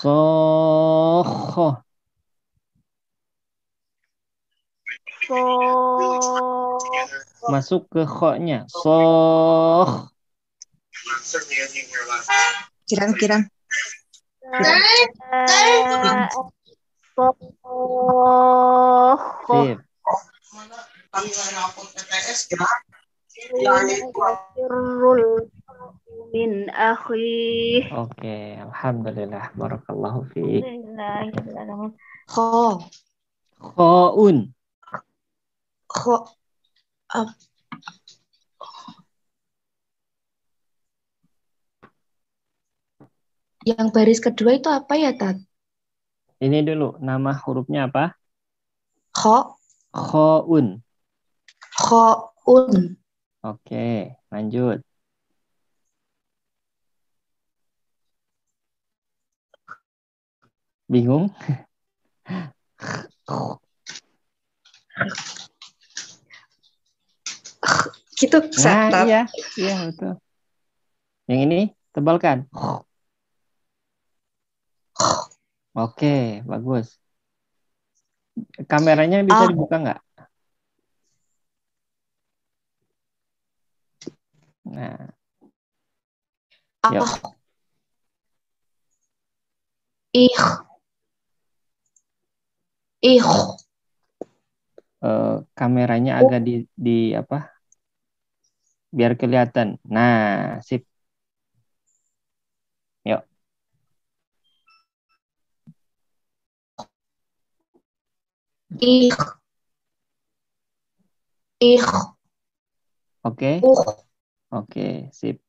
Sokhoh. Masuk ke kho-nya. Sokh. Kiran. Sip. Min akhi. Oke, alhamdulillah. Barakallahu fiik. Kho. Khoun. Kho. Yang baris kedua itu apa ya, Tat? Ini dulu, nama hurufnya apa? Kho. Khoun. Khoun. Oke, lanjut. Bingung? Gitu, Nah, Tat. iya betul. Yang ini tebalkan. Oke, bagus. Kameranya bisa dibuka nggak? Nah, yuk. Kameranya agak di apa? Biar kelihatan. Nah, sip. Yuk. Oke. Oke, sip.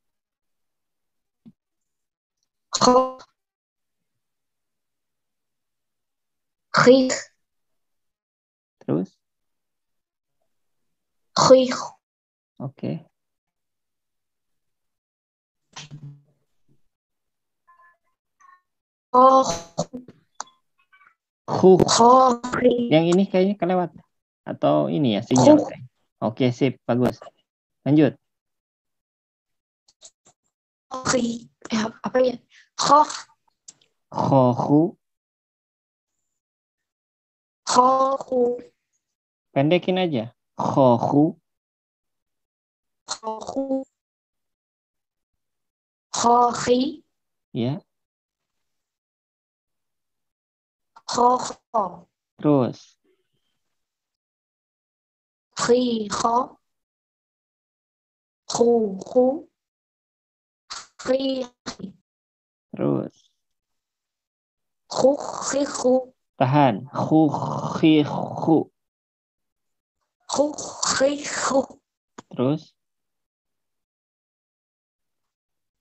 Terus? Oke. Yang ini kayaknya kelewat. Atau ini ya, sinyal. Oke, sip. Bagus. Lanjut. Apa ya? Khohu. Pendekin aja. Khohu. Khohi. Ya. Khokho. Terus. Khikho. Khu. Khi. Terus. Khihu. Tahan. Khihu. Khihu. Terus.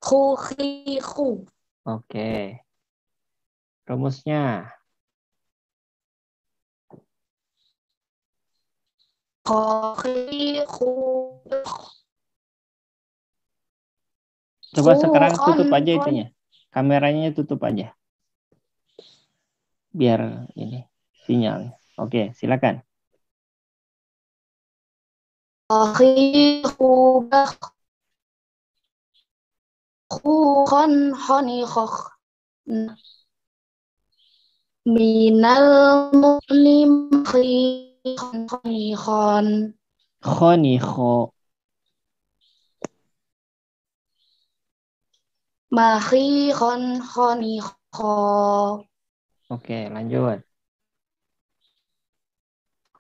Khihu. Oke. Rumusnya. Coba sekarang tutup aja itunya. Kameranya tutup aja. Biar ini sinyalnya. Oke, silakan. Minal muslim khonikhon. Khonikho. Mahikhon khonikho. Oke, lanjut.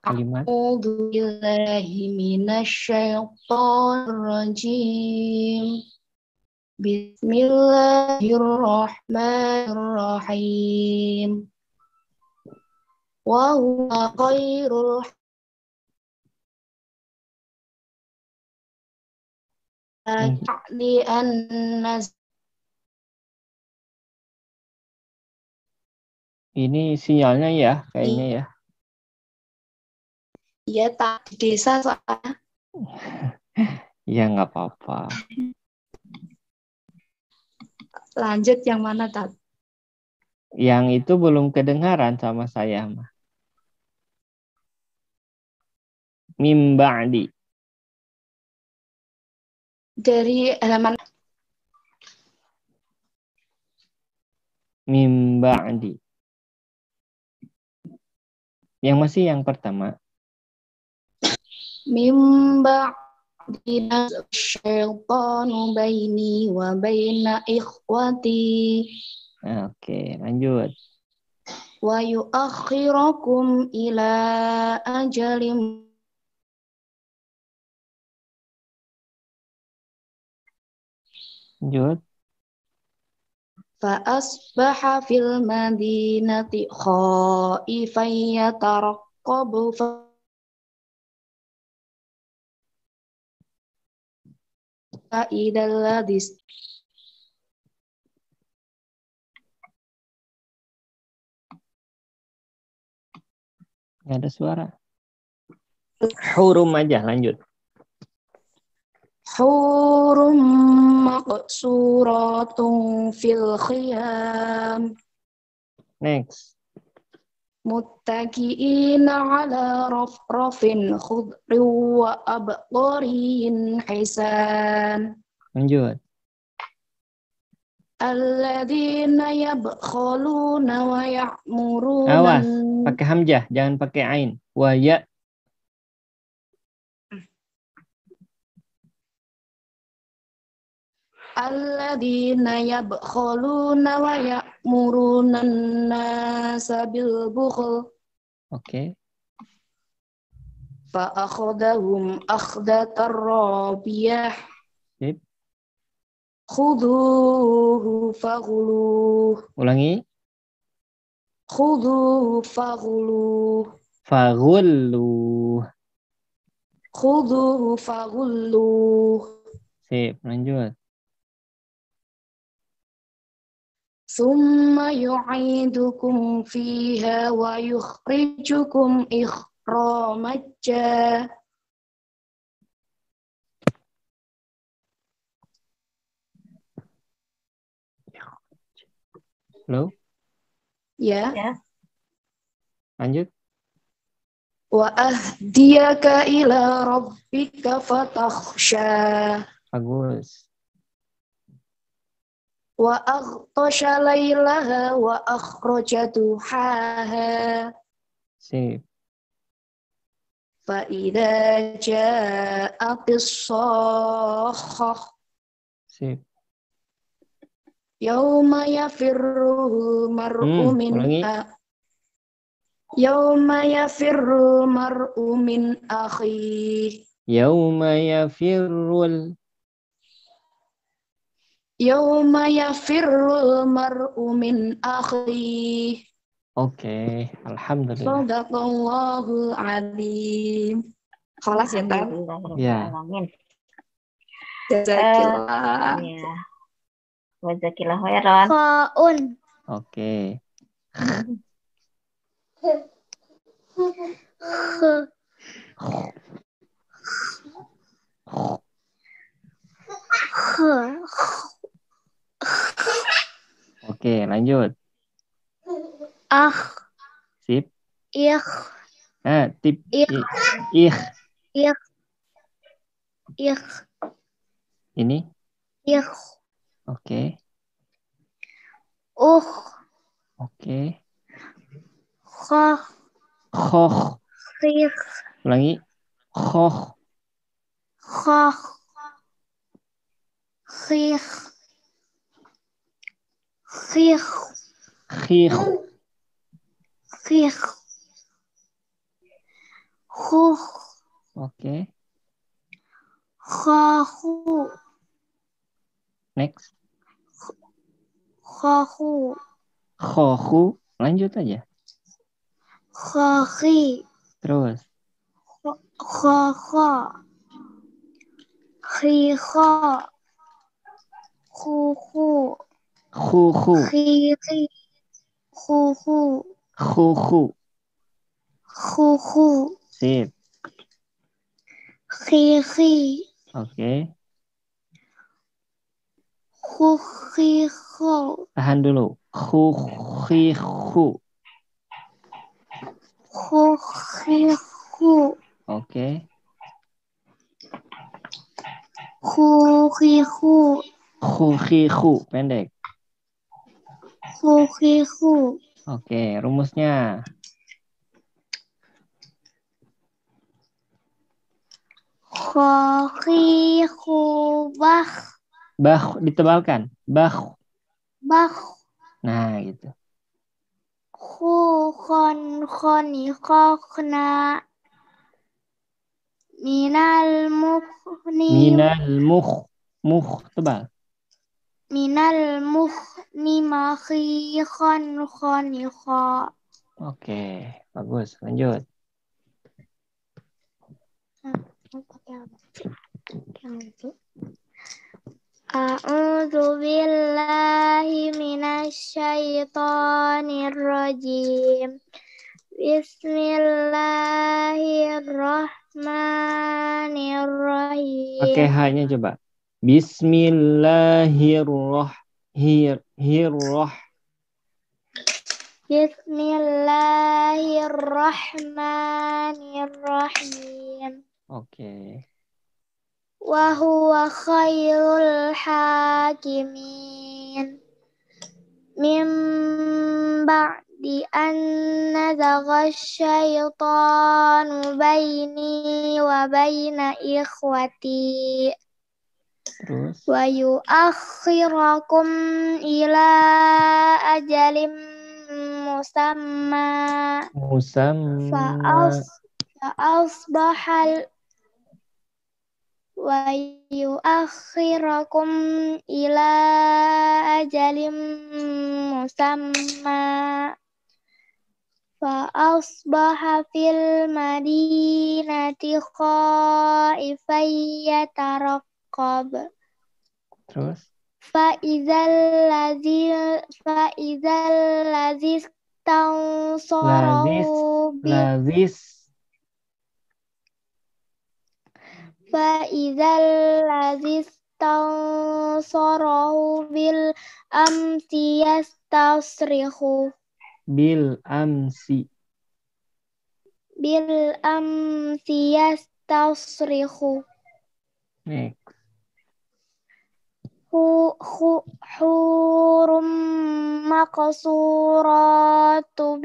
Kalimat. A'udzu billahi minasyaitonir rajim. Bismillahirrahmanirrahim. Wa huwa khairul Ini sinyalnya ya, kayaknya ya. Iya, tak di desa soalnya. Ya, nggak apa-apa. Lanjut yang mana, Tat? Yang itu belum kedengaran sama saya, mah. Mim ba'di. Dari halaman Mim ba'di. Yang masih yang pertama. Mim ba'di syaitanu baini wa baina ikhwati. Oke, lanjut. Wa yuakhirakum ila ajalim. Lanjut. Fa'asbaha fil madinati khaifan yataraqqabu fa'idal ladis. Nggak ada suara. Hurum aja, lanjut. Hurum maqsuratun fil khiyam. Next. Muttaki'ina ala rafrafin khudrin wa abqarin hisan. Lanjut. Alladzina yabkhaluna wa ya'muruna. Awas, pakai hamzah, jangan pakai ain. Wa ya. Alladzina yabkhaluna wa ya'muruna an-nasa bil bukhl. Oke. Fa akhadahum akhdatar rabiyah. Sip. Khuduhu faghuluh. Ulangi. Khuduhu faghuluh. Faghullu. Khuduhu faghuluh. Sip, lanjut. Summa yu'idukum fiha wa yukhrijukum ikhramaja. Halo? Ya. Lanjut. Wa ahdiyaka ila rabbika fatakhsha. Bagus. Wa aghtasha laylaha wa akhraja duhaha. Sip. Fa idza ja'atis sakhah. Sip. Yauma yafirru mar'u min Yauma yafirru mar'u min akhihi. Yauma yafirrul. Yauma yafirrul mar'u min akhihi. Oke, alhamdulillah. Shadaqallahul azim. Khalas ya, Tan? Ya. Jazakillah. Ya. Jazakillah khairan. Faun. Oke. Oke, lanjut. Sip. Tip. Ini. Oke. Oke. Khoh. Ulangi. Khoh. Khikh. Oke. Next. Khohu. Lanjut aja. Terus. Khuhu. Sip. Oke. Tahan dulu. Khukhihu. Oke. Khukhihu. Pendek. Khuhihu. Oke, rumusnya. Khuhihu bah. Bah ditebalkan. Bah. Bah. Nah, gitu. Khoni khona. Minal mukh tebal. Minal mukhni makhi khoni kha. Oke, bagus. Lanjut. A'udzu billahi minasyaitonir rajim. Bismillahirrahmanirrahim. Pakai H-nya coba. Bismillahirrahmanirrahim. Oke. Wa huwa khairul hakimin. Min ba'di an nazagha syaitanu baini wa baina ikhwati. Terus. Wa yuakhirakum ila ajalim musamma. Fa'asbahal wa yuakhirakum ila ajalim musamma. Fa'asbaha fil madinati khaifan yataraqqab. Terus. Fa'izal ladzi tansarahu bil amsi yastasrihu. Bil amsi yastasrihu. Next. Hurum maqsuratu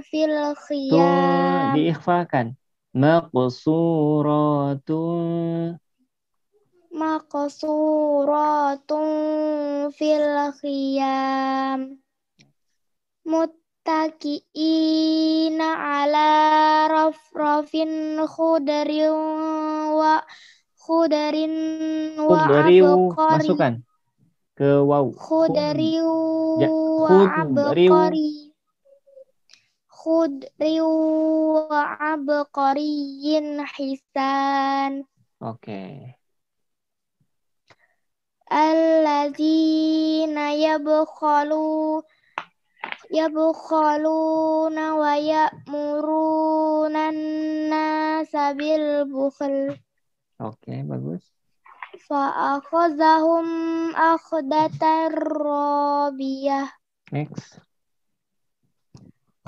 fil khiyam. Diikhfakan. Maqsuratun fil khiyam. Muttaqiina ala rafrafin khudarin wa abqari. Masukkan ke waw. Khudriu wa abqariyin hisan. Oke. Alladzina yabkhaluna wa ya'muruna an-nasa bil bukhl. Oke, bagus. Fa'akhazahum akhdatar rabiyah. Next.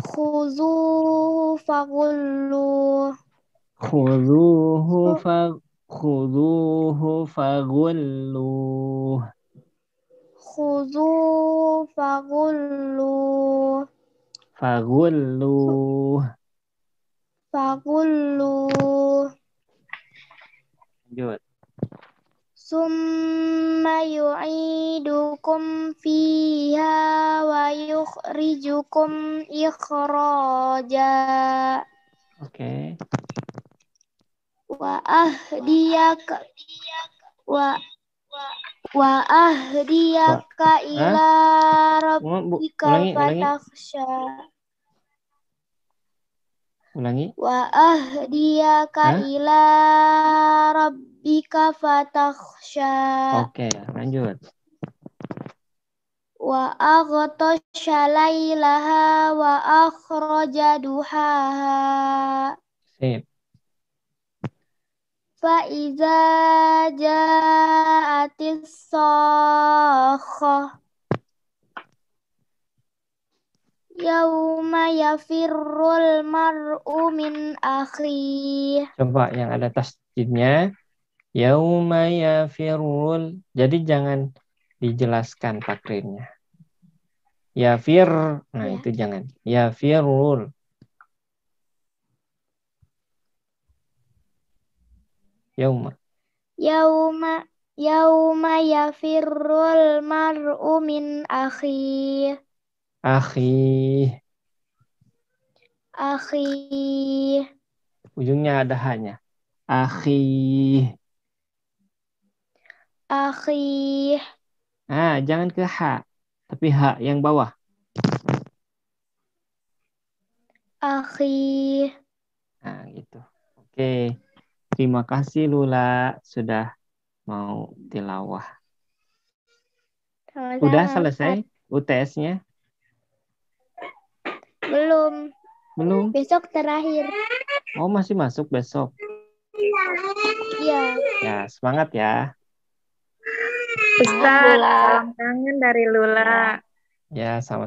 Khuzuhu faghullu. Khuzuhu faghullu. Lanjut. Summa yu'idukum fiha wa yukhrijukum ikhraja. Oke. Wa ahdiyaka ila rabbika fatakhsha. Ulangi. Wa ahdiyaka ila rabbika fatakhsha. Oke, lanjut. Wa aghtasha lailaha wa akhraja duhaha. Sip. Fa iza ja'atis sakhah yauma yafirrul mar'u min akhi. Coba yang ada tasdidnya. Yauma yafirrul. Jadi jangan dijelaskan takrirnya. Yafir. Nah, itu jangan. Yafirrul. Yauma. Yauma yafirrul mar'u min akhi. Akhi. Ujungnya ada hanya. Akhi. Ah, jangan ke ha, tapi ha yang bawah. Akhi. Nah, gitu. Oke. Terima kasih Lula sudah mau tilawah. Sama-sama, Udah Ustaz. selesai UTS-nya? Belum. Belum? Besok terakhir. Oh, masih masuk besok. Iya. Ya, semangat ya. Ustaz, salam kangen dari Lula. Ya, sama